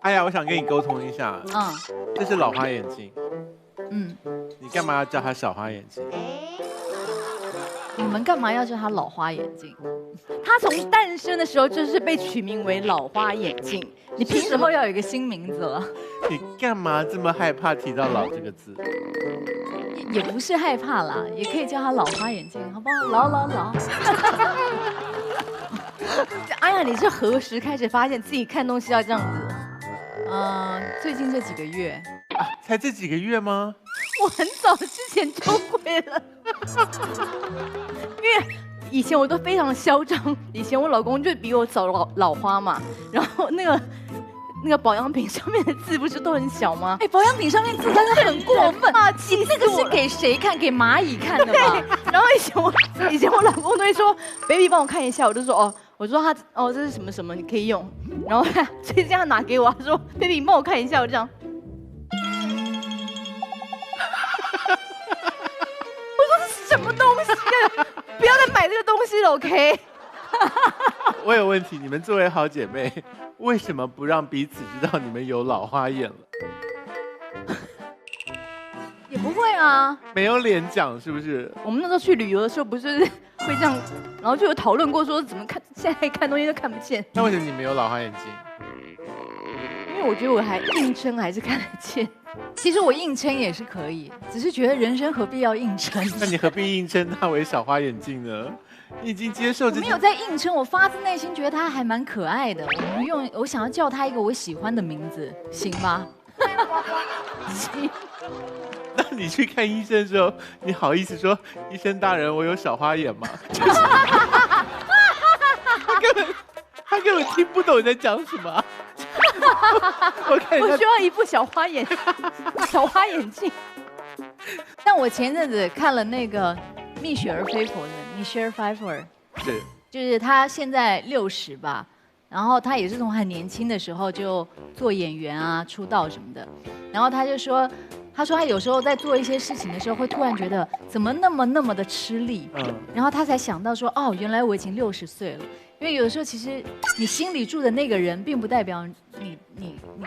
哎呀，我想跟你沟通一下。这是老花眼镜。你干嘛要叫它小花眼镜？你们干嘛要叫它老花眼镜？它从诞生的时候就是被取名为老花眼镜。你凭什么要有一个新名字了？你干嘛这么害怕提到“老”这个字？也不是害怕啦，也可以叫它老花眼镜，好不好？老。哎呀，你是何时开始发现自己看东西要这样子？最近这几个月。才这几个月吗？我很早之前就会了，因为以前我都非常嚣张，以前我老公就比我早老花嘛，然后那个保养品上面的字不是都很小吗？保养品上面字真的很过分啊！你这个是给谁看？给蚂蚁看的吧？然后以前我老公都会说 ，baby 帮我看一下，我就说我说这是什么什么，你可以用。然后所以这样拿给我，他说 baby 你帮我看一下，我这样。什么东西啊？不要再买这个东西了 ，OK？ 我有问题，你们作为好姐妹，为什么不让彼此知道你们有老花眼了？也不会啊，没有脸讲是不是？我们那时候去旅游的时候，不是会这样，然后就有讨论过说怎么看，现在看东西都看不见。那为什么你没有老花眼镜？因为我觉得我还硬撑还是看得见。其实我硬撑也是可以，只是觉得人生何必要硬撑？那你何必硬撑它为小花眼镜呢？你已经接受这。我没有在硬撑，我发自内心觉得他还蛮可爱的。我想要叫他一个我喜欢的名字，行吗？行。那你去看医生的时候，你好意思说医生大人，我有小花眼吗？他根本听不懂你在讲什么。我需要一副小花眼镜。但我前阵子看了那个蜜雪儿菲佛的 Michelle Pfeiffer， 是，就是她现在60吧，然后她也是从很年轻的时候就做演员啊、出道什么的，然后她就说。他说他有时候在做一些事情的时候，会突然觉得怎么那么的吃力，然后他才想到说，原来我已经60岁了。因为有的时候其实你心里住的那个人，并不代表你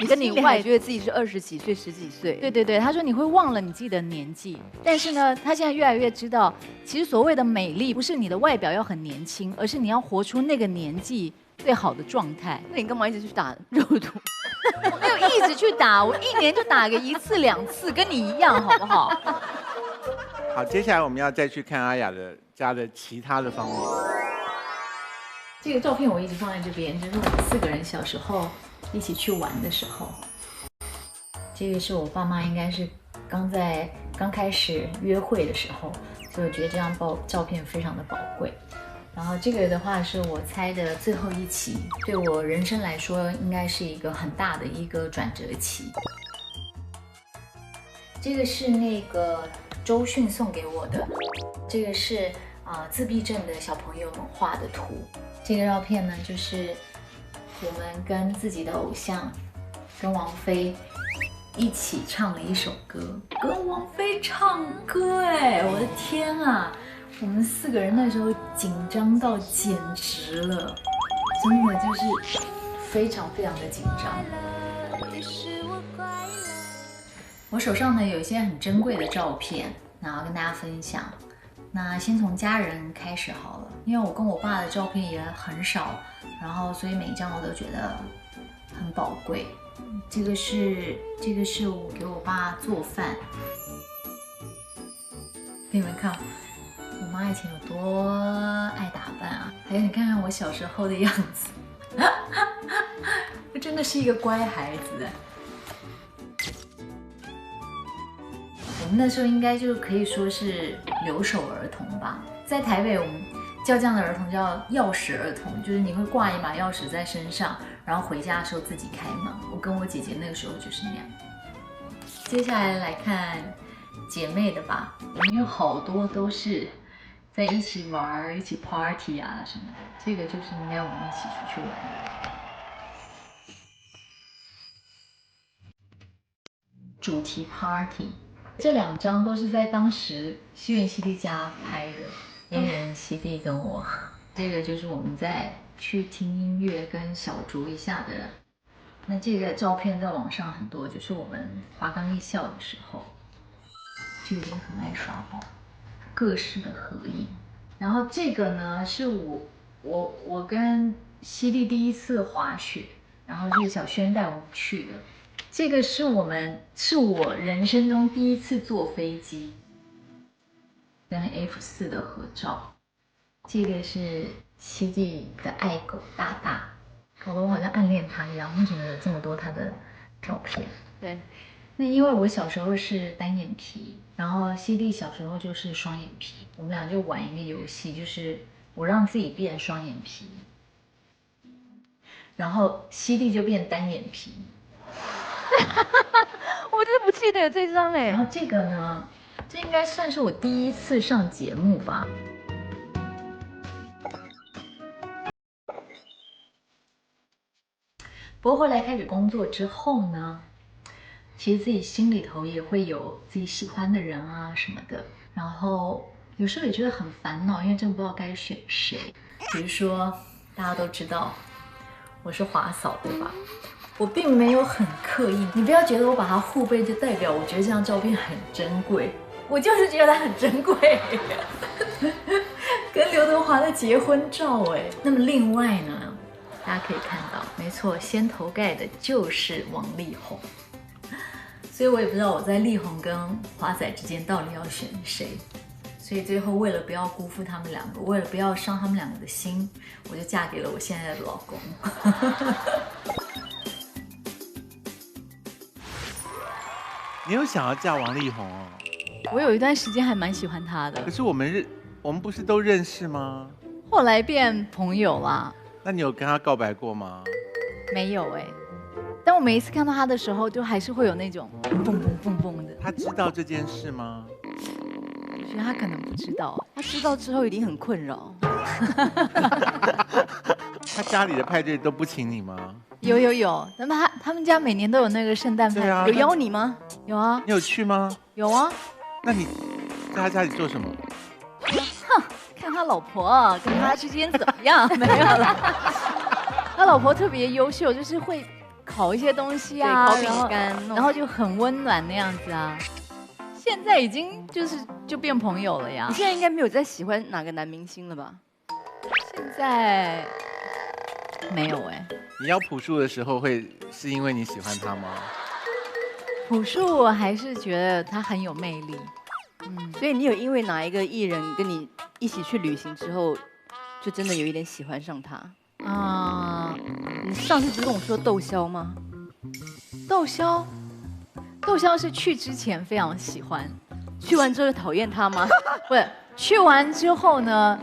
跟你外觉得自己是20几岁、10几岁。对，他说你会忘了你自己的年纪，但是呢，他现在越来越知道，其实所谓的美丽，不是你的外表要很年轻，而是你要活出那个年纪最好的状态。那你干嘛一直去打肉毒？我没有一直去打，我1年就打个1次2次，跟你一样，好不好？好，接下来我们要再去看阿雅的家的其他的方面。这个照片我一直放在这边，就是我们4个人小时候一起去玩的时候。这个是我爸妈应该是刚开始约会的时候，所以我觉得这张照片非常的宝贵。然后这个的话是我猜的最后一期，对我人生来说应该是一个很大的一个转折期。这个是那个周迅送给我的，这个是自闭症的小朋友们画的图。这个照片呢，就是我们跟自己的偶像，跟王菲一起唱了一首歌，跟王菲唱歌，哎，我的天啊！我们4个人那时候紧张到简直了，真的就是非常非常的紧张。我手上呢有一些很珍贵的照片，然后跟大家分享。那先从家人开始好了，因为我跟我爸的照片也很少，然后所以每一张我都觉得很宝贵。这个是我给我爸做饭，给你们看。我妈以前有多爱打扮啊！还有你看看我小时候的样子，我真的是一个乖孩子。我们那时候应该就可以说是留守儿童吧。在台北，我们叫这样的儿童叫钥匙儿童，就是你会挂一把钥匙在身上，然后回家的时候自己开门。我跟我姐姐那个时候就是那样。接下来来看姐妹的吧，我们有好多都是在一起玩、一起 party 啊什么的，这个就是应该我们一起出去玩的。主题 party， 这2张都是在当时西园西地家拍的，燕人西地跟我。这个就是我们在去听音乐跟小酌一下的。那这个照片在网上很多，就是我们华冈艺校的时候，就已经很爱刷爆。各式的合影，然后这个呢是我跟西丽第一次滑雪，然后是小轩带我们去的。这个是我人生中第一次坐飞机，跟 F4的合照。这个是西丽的爱狗大大，搞得我好像暗恋他一样，为什么有这么多他的照片？对。那因为我小时候是单眼皮，然后西丽小时候就是双眼皮，我们俩就玩一个游戏，就是我让自己变双眼皮，然后西丽就变单眼皮。我真的不记得有这张哎。然后这个呢，这应该算是我第一次上节目吧。不过后来开始工作之后呢，其实自己心里头也会有自己喜欢的人啊什么的，然后有时候也觉得很烦恼，因为真的不知道该选谁。比如说大家都知道我是华嫂，对吧？我并没有很刻意，你不要觉得我把它护背就代表我觉得这张照片很珍贵，我就是觉得它很珍贵。跟刘德华的结婚照哎。那么另外呢，大家可以看到，没错，先头盖的就是王力宏。所以我也不知道我在力宏跟华仔之间到底要选谁，所以最后为了不要辜负他们两个，为了不要伤他们两个的心，我就嫁给了我现在的老公。你有想要嫁王力宏哦？我有一段时间还蛮喜欢他的可，是我们不是都认识吗？后来变朋友啦。那你有跟他告白过吗？没有哎，但我每一次看到他的时候，就还是会有那种蹦蹦蹦蹦的。他知道这件事吗？我觉得他可能不知道，他知道之后一定很困扰。他家里的派对都不请你吗？有，那么他们家每年都有那个圣诞派对啊对，有邀你吗？有啊你有去吗？有啊，那你在他家里做什么？看他老婆跟他之间怎么样？没有了。他老婆特别优秀，就是会烤一些东西啊，对，烤饼干，然后就很温暖那样子啊。现在已经就变朋友了呀你。现在应该没有在喜欢哪个男明星了吧？现在没有哎。你要朴树的时候是因为你喜欢他吗？朴树我还是觉得他很有魅力。所以你有因为哪一个艺人跟你一起去旅行之后，就真的有一点喜欢上他？啊，你上次不是跟我说窦骁吗？窦骁，窦骁是去之前非常喜欢，去完之后就讨厌他吗？不是去完之后呢？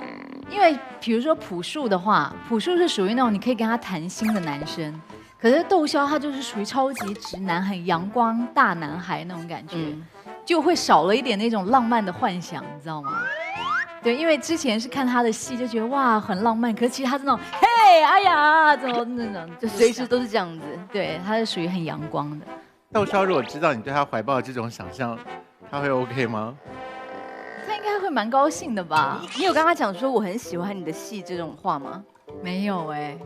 因为比如说朴树的话，朴树是属于那种你可以跟他谈心的男生，可是窦骁他就是属于超级直男，很阳光大男孩那种感觉，就会少了一点那种浪漫的幻想，你知道吗？对，因为之前是看他的戏就觉得哇很浪漫，可是其实他是那种嘿哎呀怎么那种，就随时都是这样子。对，他是属于很阳光的。窦骁如果知道你对他怀抱这种想象，他会 OK 吗？他应该会蛮高兴的吧？你有跟他讲说我很喜欢你的戏这种话吗？没有哎，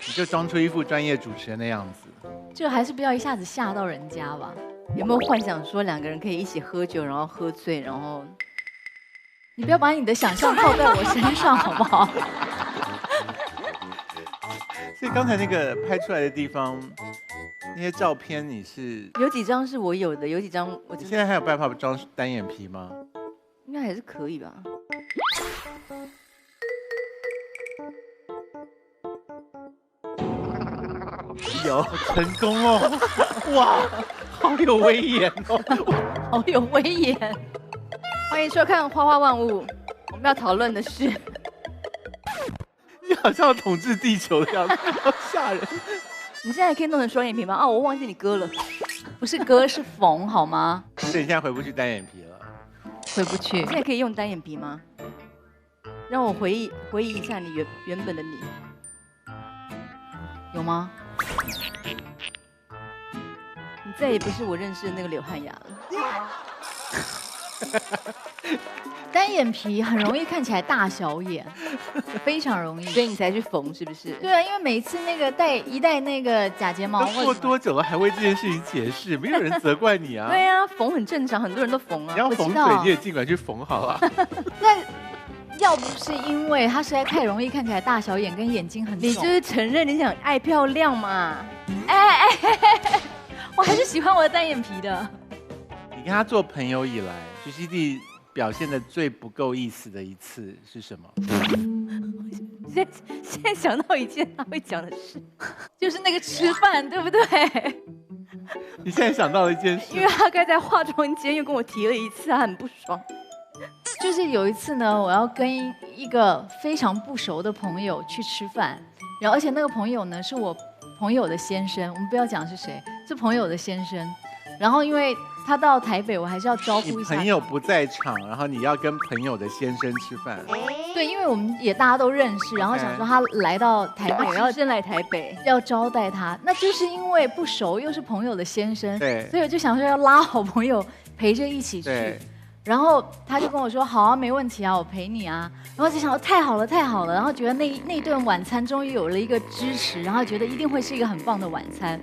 你就装出一副专业主持人的样子。就还是不要一下子吓到人家吧。有没有幻想说两个人可以一起喝酒，然后喝醉，然后？你不要把你的想象套在我身上，好不好？所以刚才那个拍出来的地方，那些照片你是有几张是我有的，有几张我你现在还有办法装单眼皮吗？应该还是可以吧。有成功哦！哇，好有威严哦！好有威严。欢迎收看《花花万物》，我们要讨论的是，你好像要统治地球的样子，好吓人。你现在可以弄成双眼皮吗？啊，我忘记你割了，不是割是缝好吗？所以你现在回不去单眼皮了。回不去。现在可以用单眼皮吗？让我回忆一下你原本的你，有吗？你再也不是我认识的那个刘汉雅了。单眼皮很容易看起来大小眼，非常容易，所以你才去缝是不是？对啊，因为每次那个戴那个假睫毛，过多久了还为这件事情解释？没有人责怪你啊。对啊，缝很正常，很多人都缝啊。你要缝嘴，你也尽管去缝好了。那要不是因为他实在太容易看起来大小眼跟眼睛很重，你就是承认你想爱漂亮嘛？我还是喜欢我的单眼皮的。你跟他做朋友以来，徐熙娣表现的最不够意思的一次是什么？现在想到一件他会讲的事，就是那个吃饭，对不对？你现在想到了一件事，因为阿该在化妆间又跟我提了一次，他很不爽。就是有一次呢，我要跟一个非常不熟的朋友去吃饭，然后而且那个朋友呢是我朋友的先生，我们不要讲是谁，是朋友的先生。然后因为他到台北，我还是要招呼一下。你朋友不在场，然后你要跟朋友的先生吃饭。对，因为我们也大家都认识，然后想说他来到台北，要先来台北，要招待他，那就是因为不熟又是朋友的先生，对，所以我就想说要拉好朋友陪着一起去。然后他就跟我说：“好啊，没问题啊，我陪你啊。”然后就想说太好了，太好了，然后觉得那顿晚餐终于有了一个支持，然后觉得一定会是一个很棒的晚餐。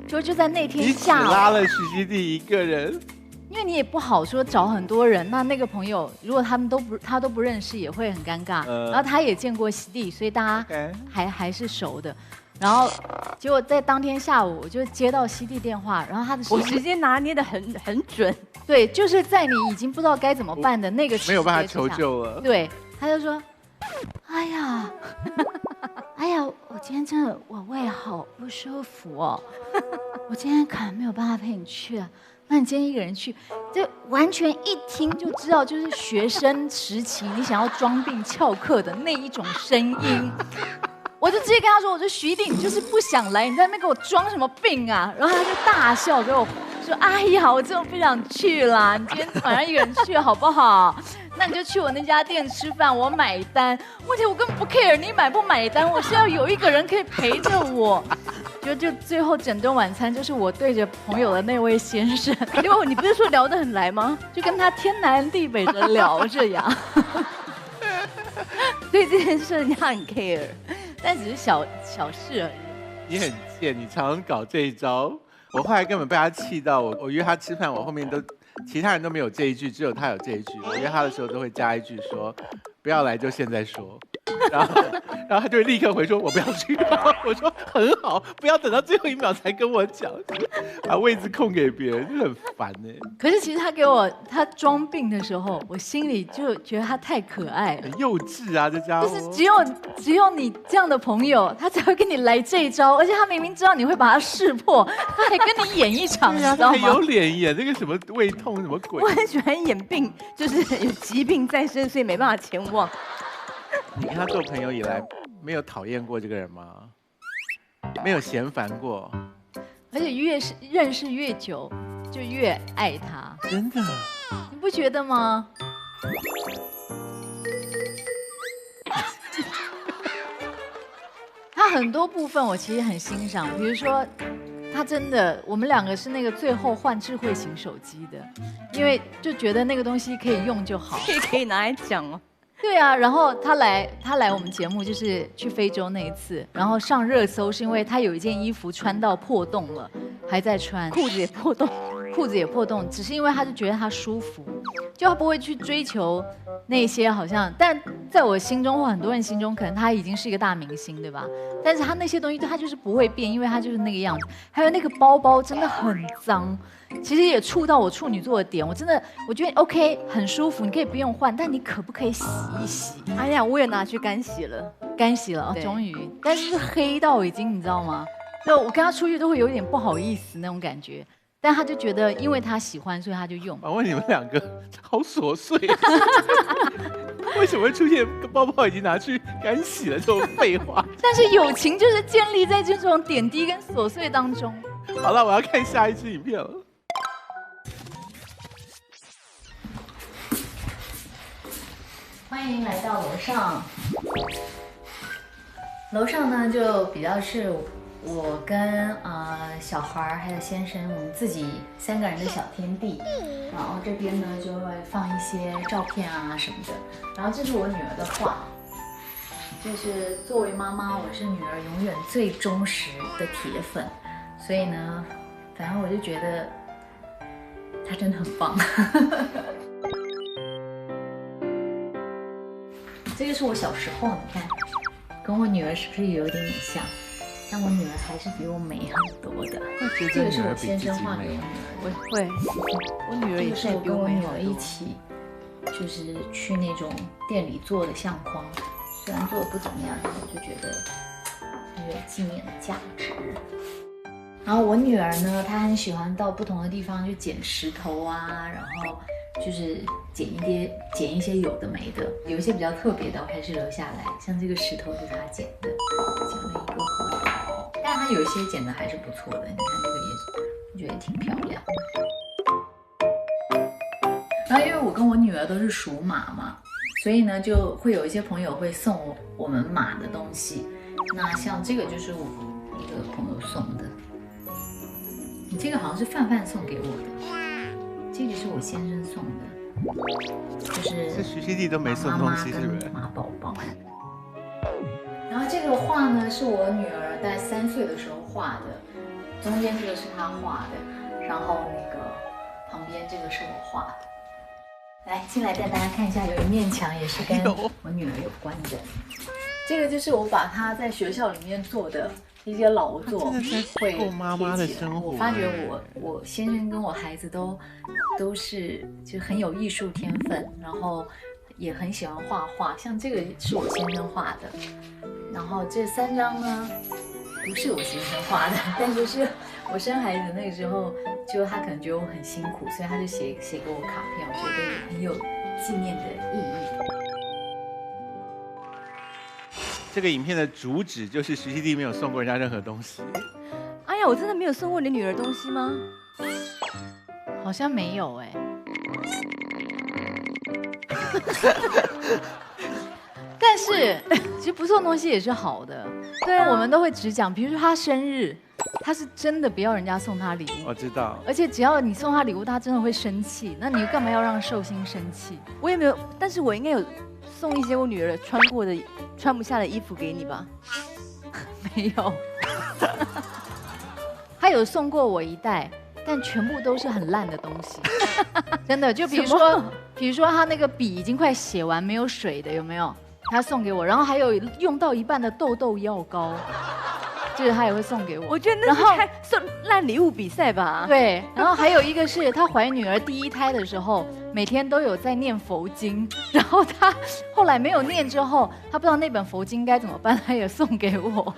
就在那天下午，你只拉了徐熙娣一个人，因为你也不好说找很多人，那个朋友如果他都不认识，也会很尴尬。然后他也见过熙娣，所以大家还是熟的。然后结果在当天下午，我就接到熙娣电话，然后他的我时间拿捏得很准。对，就是在你已经不知道该怎么办的那个没有办法求救了。对，他就说：“哎呀，哎呀，我今天真的我胃好不舒服哦，我今天可能没有办法陪你去啊。那你今天一个人去，就完全一听就知道，就是学生时期你想要装病翘课的那一种声音。”我就直接跟他说：“我说徐娣，你就是不想来，你在那边给我装什么病啊？”然后他就大笑给我说：“哎呀，我真的不想去啦，你今天晚上一个人去好不好？那你就去我那家店吃饭，我买单。问题我根本不 care 你买不买单，我是要有一个人可以陪着我。”就最后整顿晚餐就是我对着朋友的那位先生，因为你不是说聊得很来吗？就跟他天南地北的聊这样。对这件事人家很 care。但只是小事而已。你很贱，你常常搞这一招。我后来根本被他气到，我约他吃饭，我后面都其他人都没有这一句，只有他有这一句。我约他的时候都会加一句说：“不要来就现在说。”然后他就会立刻回说我不要去，然后我说很好，不要等到最后一秒才跟我讲，把位置空给别人，就很烦呢。可是其实他装病的时候，我心里就觉得他太可爱了。很幼稚啊，这家伙。就是只有你这样的朋友，他才会跟你来这一招，而且他明明知道你会把他识破，他还跟你演一场，你知道他还有吗？脸演那个什么胃痛什么鬼我？很喜欢演病，就是有疾病在身，所以没办法前往。你跟他做朋友以来，没有讨厌过这个人吗？没有嫌烦过？而且越是认识越久，就越爱他，真的？你不觉得吗？他很多部分我其实很欣赏，比如说，他真的，我们两个是那个最后换智慧型手机的，因为就觉得那个东西可以用就好。可以拿来讲哦。对啊，然后他来我们节目就是去非洲那一次，然后上热搜是因为他有一件衣服穿到破洞了，还在穿，裤子也破洞，只是因为他就觉得他舒服，就他不会去追求那些好像，但在我心中或很多人心中，可能他已经是一个大明星，对吧？但是他那些东西他就是不会变，因为他就是那个样子。还有那个包包真的很脏，其实也触到我处女座的点。我真的我觉得 OK 很舒服，你可以不用换，但你可不可以洗一洗？哎呀，我也拿去干洗了，哦，终于，但是黑到已经你知道吗？就我跟他出去都会有点不好意思那种感觉。但他就觉得，因为他喜欢，所以他就用。我问你们两个，好琐碎，为什么会出现包包已经拿去干洗了这种废话？但是友情就是建立在这种点滴跟琐碎当中。好了，我要看下一支影片了。欢迎来到楼上。楼上呢，就比较是我跟小孩还有先生，我们自己3个人的小天地。然后这边呢就会放一些照片啊什么的。然后这是我女儿的画，就是作为妈妈，我是女儿永远最忠实的铁粉，所以呢，反正我就觉得她真的很棒。这个是我小时候，你看，跟我女儿是不是有一点点像？但我女儿还是比我美很多的。这个是我先生画给我女儿的。会，我女儿也是我跟我女儿一起，就是去那种店里做的相框，虽然做的不怎么样，但我就觉得很有纪念的价值。然后我女儿呢，她很喜欢到不同的地方去捡石头啊，然后就是捡一些有的没的，有一些比较特别的我还是留下来，像这个石头是她捡的，捡了一个核桃，但她有一些捡的还是不错的，你看这个也，我觉得也挺漂亮的。然后因为我跟我女儿都是属马嘛，所以呢就会有一些朋友会送我们马的东西，那像这个就是我一个朋友送的，你这个好像是范范送给我的，这个是我先生送的，就是徐熙娣都没送东西，是不是？马宝宝。然后这个画呢，是我女儿在3岁的时候画的，中间这个是她画的，然后那个旁边这个是我画的。来，进来带大家看一下，有一面墙也是跟我女儿有关的。这个就是我把她在学校里面做的一些劳作，会过妈妈的生活。我发觉我先生跟我孩子都是就很有艺术天分，然后也很喜欢画画。像这个是我先生画的，然后这3张呢不是我先生画的，但是我生孩子那个时候，就他可能觉得我很辛苦，所以他就写给我卡片，我觉得也很有纪念的意义。这个影片的主旨就是徐熙娣没有送过人家任何东西。哎呀，我真的没有送过你女儿东西吗？好像没有哎。但是其实不送东西也是好的，对啊，我们都会只讲，比如说他生日，他是真的不要人家送他礼物，我知道，而且只要你送他礼物，他真的会生气，那你干嘛要让寿星生气？我也没有，但是我应该有送一些我女儿穿过的、穿不下的衣服给你吧？没有，他有送过我一袋，但全部都是很烂的东西，真的。就比如说他那个笔已经快写完没有水的，有没有？他送给我，然后还有用到一半的痘痘药膏，就是他也会送给我。我觉得那是开送烂礼物比赛吧。对，然后还有一个是她怀女儿第1胎的时候，每天都有在念佛经，然后她后来没有念之后，她不知道那本佛经该怎么办，她也送给我。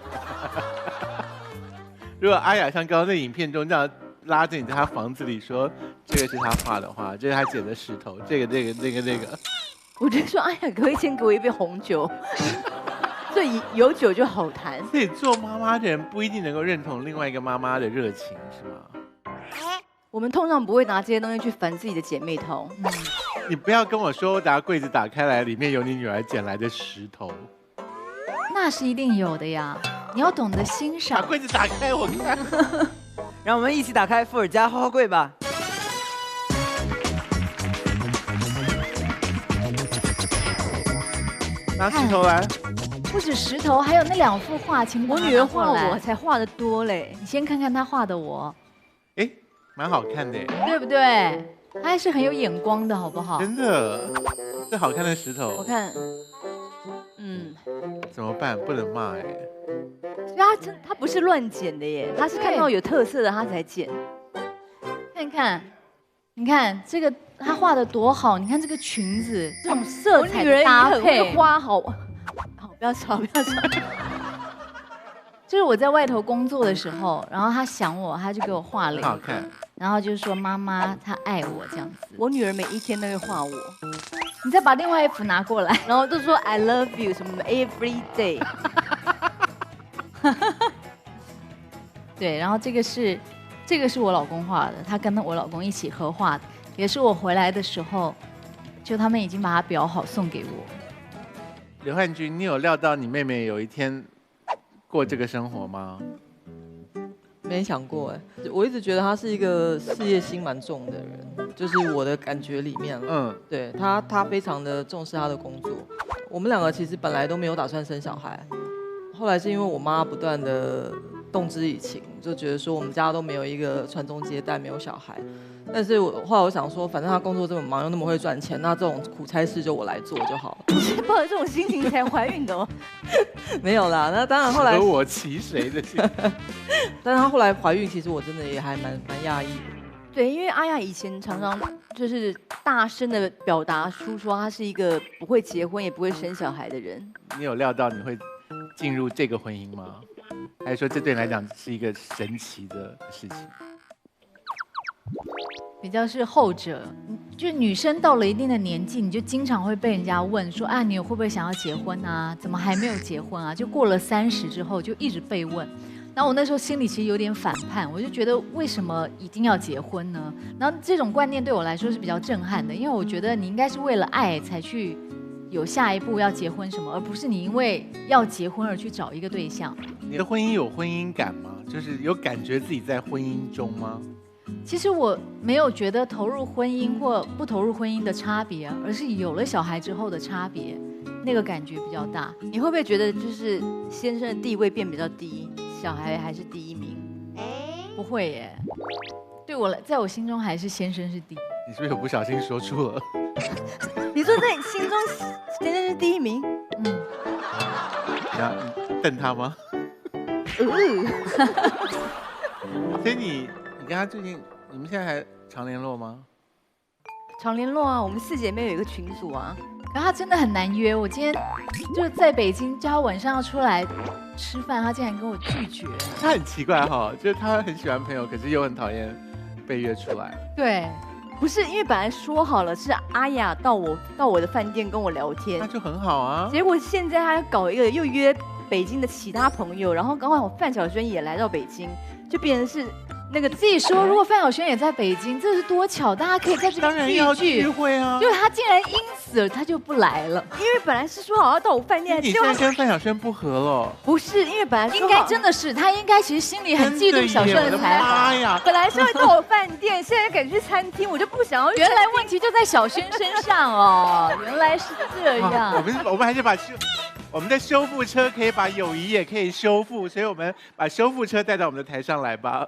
如果阿雅像刚刚那影片中这样拉着你在她房子里说这个是她画的画，这是她捡的石头，这个，我就说，哎呀，可不可以先给我一杯红酒？所以有酒就好谈。所以做妈妈的人不一定能够认同另外一个妈妈的热情，是吗？我们通常不会拿这些东西去烦自己的姐妹淘。你不要跟我说，我等下柜子打开来，里面有你女儿捡来的石头。那是一定有的呀，你要懂得欣把赏。柜子打开，我看。让我们一起打开富尔佳花花柜吧。拿石头来。不止石头，还有那2幅画，请我女儿画过来我才画的多嘞。你先看看她画的我，哎，蛮好看的，对不对？她还是很有眼光的，好不好？真的，是好看的石头。我看，怎么办？不能骂哎。他不是乱剪的耶，他是看到有特色的他才剪。看看，你看这个她画的多好，你看这个裙子这种色彩的我女人也很搭配会，花，好，不要吵，不要吵。就是我在外头工作的时候，然后她想我，她就给我画了一个，很好看。然后就说妈妈她爱我这样子。我女儿每一天都会画我，你再把另外一幅拿过来。然后都说 I love you 什么 every day。对，然后这个是我老公画的，他跟我老公一起合画的，也是我回来的时候，就他们已经把它裱好送给我。刘汉君，你有料到你妹妹有一天过这个生活吗？没想过哎，我一直觉得她是一个事业心蛮重的人，就是我的感觉里面了。对她非常的重视她的工作。我们2个其实本来都没有打算生小孩，后来是因为我妈不断的动之以情，就觉得说我们家都没有一个传宗接代，没有小孩。但是后来我想说，反正她工作这么忙，又那么会赚钱，那这种苦差事就我来做就好了。你是抱着这种心情才怀孕的哦？没有啦，那当然后来舍我其谁的心。但是她后来怀孕，其实我真的也还蛮讶异的。对，因为阿雅以前常常就是大声的表达出说她是一个不会结婚也不会生小孩的人。你有料到你会进入这个婚姻吗？还是说这对你来讲是一个神奇的事情？比较是后者，就女生到了一定的年纪，你就经常会被人家问说啊，你会不会想要结婚啊？怎么还没有结婚啊？就过了30之后，就一直被问。然后我那时候心里其实有点反叛，我就觉得为什么一定要结婚呢？然后这种观念对我来说是比较震撼的，因为我觉得你应该是为了爱才去有下一步要结婚什么，而不是你因为要结婚而去找一个对象。你的婚姻有婚姻感吗？就是有感觉自己在婚姻中吗？其实我没有觉得投入婚姻或不投入婚姻的差别，而是有了小孩之后的差别，那个感觉比较大。你会不会觉得就是先生的地位变比较低，小孩还是第1名？不会耶，对我来，在我心中还是先生是第一。你是不是有不小心说出了？你说在你心中先生是第1名？你瞪他吗？所以你跟他最近，你们现在还常联络吗？常联络啊，我们4姐妹有一个群组啊。可他真的很难约，我今天就是在北京叫他晚上要出来吃饭，他竟然跟我拒绝。他很奇怪哈，就是他很喜欢朋友，可是又很讨厌被约出来。对，不是因为本来说好了是阿雅到我的饭店跟我聊天，那就很好啊。结果现在他搞一个又约北京的其他朋友，然后刚好范晓萱也来到北京，就变成是那个自己说，如果范晓萱也在北京，这是多巧，大家可以在这当然边要聚聚会啊。就他竟然因此他就不来了，因为本来是说好要到我饭店，你现在跟范晓萱不合了？不是，因为本来说应该真的是他应该其实心里很嫉妒小萱的才华呀。本来是会到我饭店，现在改去餐厅，我就不想要。原来问题就在小萱身上哦，原来是这样。我们还是把我们的修复车可以把友谊也可以修复，所以我们把修复车带到我们的台上来吧。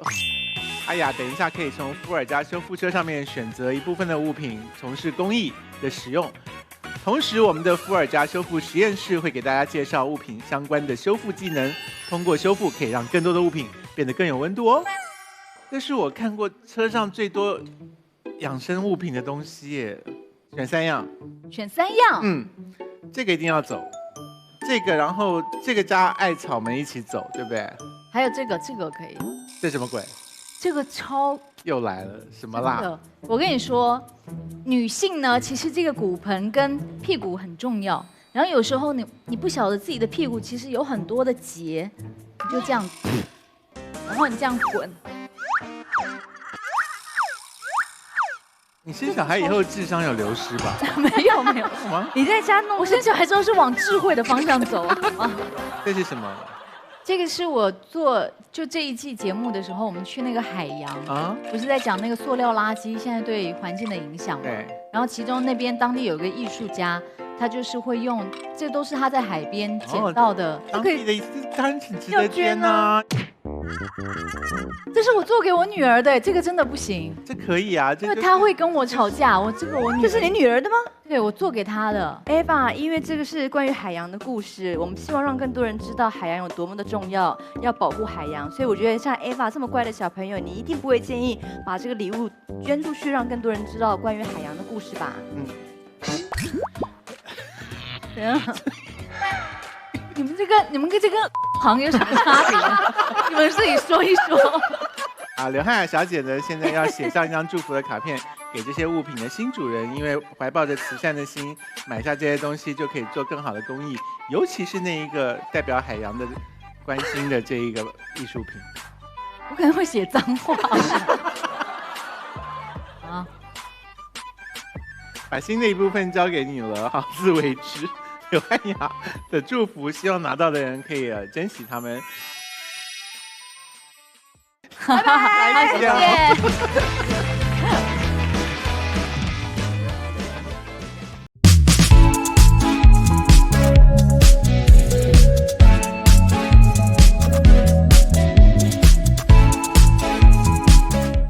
阿雅，等一下可以从富尔佳修复车上面选择一部分的物品，从事公益的使用。同时，我们的伏尔加修复实验室会给大家介绍物品相关的修复技能，通过修复可以让更多的物品变得更有温度哦。这是我看过车上最多养生物品的东西耶，选3样。选3样。嗯，这个一定要走，这个然后这个加艾草莓一起走，对不对？还有这个可以。这什么鬼？这个超又来了，什么啦？的，我跟你说，女性呢，其实这个骨盆跟屁股很重要。然后有时候你不晓得自己的屁股其实有很多的结，你就这样，然后你这样滚。你生小孩以后智商有流失吧？没有没有，什么？你在家弄，我生小孩之后是往智慧的方向走啊。这是什么？这个是我做就这一季节目的时候，我们去那个海洋啊，不是在讲那个塑料垃圾现在对环境的影响吗？对。然后其中那边当地有个艺术家，他就是会用，这都是他在海边捡到的，当地的当然挺值得捐啊。这是我做给我女儿的，这个真的不行。这可以啊，因为她会跟我吵架，我女儿，这是你女儿的吗？对，我做给她的。Eva，因为这个是关于海洋的故事，我们希望让更多人知道海洋有多么的重要，要保护海洋。所以我觉得像 Eva 这么乖的小朋友，你一定不会建议把这个礼物捐出去，让更多人知道关于海洋的故事吧？嗯。怎样？你们跟这个行有什么差别？你们自己说一说。啊，刘汉雅小姐呢，现在要写上一张祝福的卡片给这些物品的新主人，因为怀抱着慈善的心买下这些东西，就可以做更好的公益，尤其是那一个代表海洋的关心的这一个艺术品。我可能会写脏话。啊，把新的一部分交给你了，好自为之。刘汉雅的祝福，希望拿到的人可以珍惜他们。拜拜，谢谢。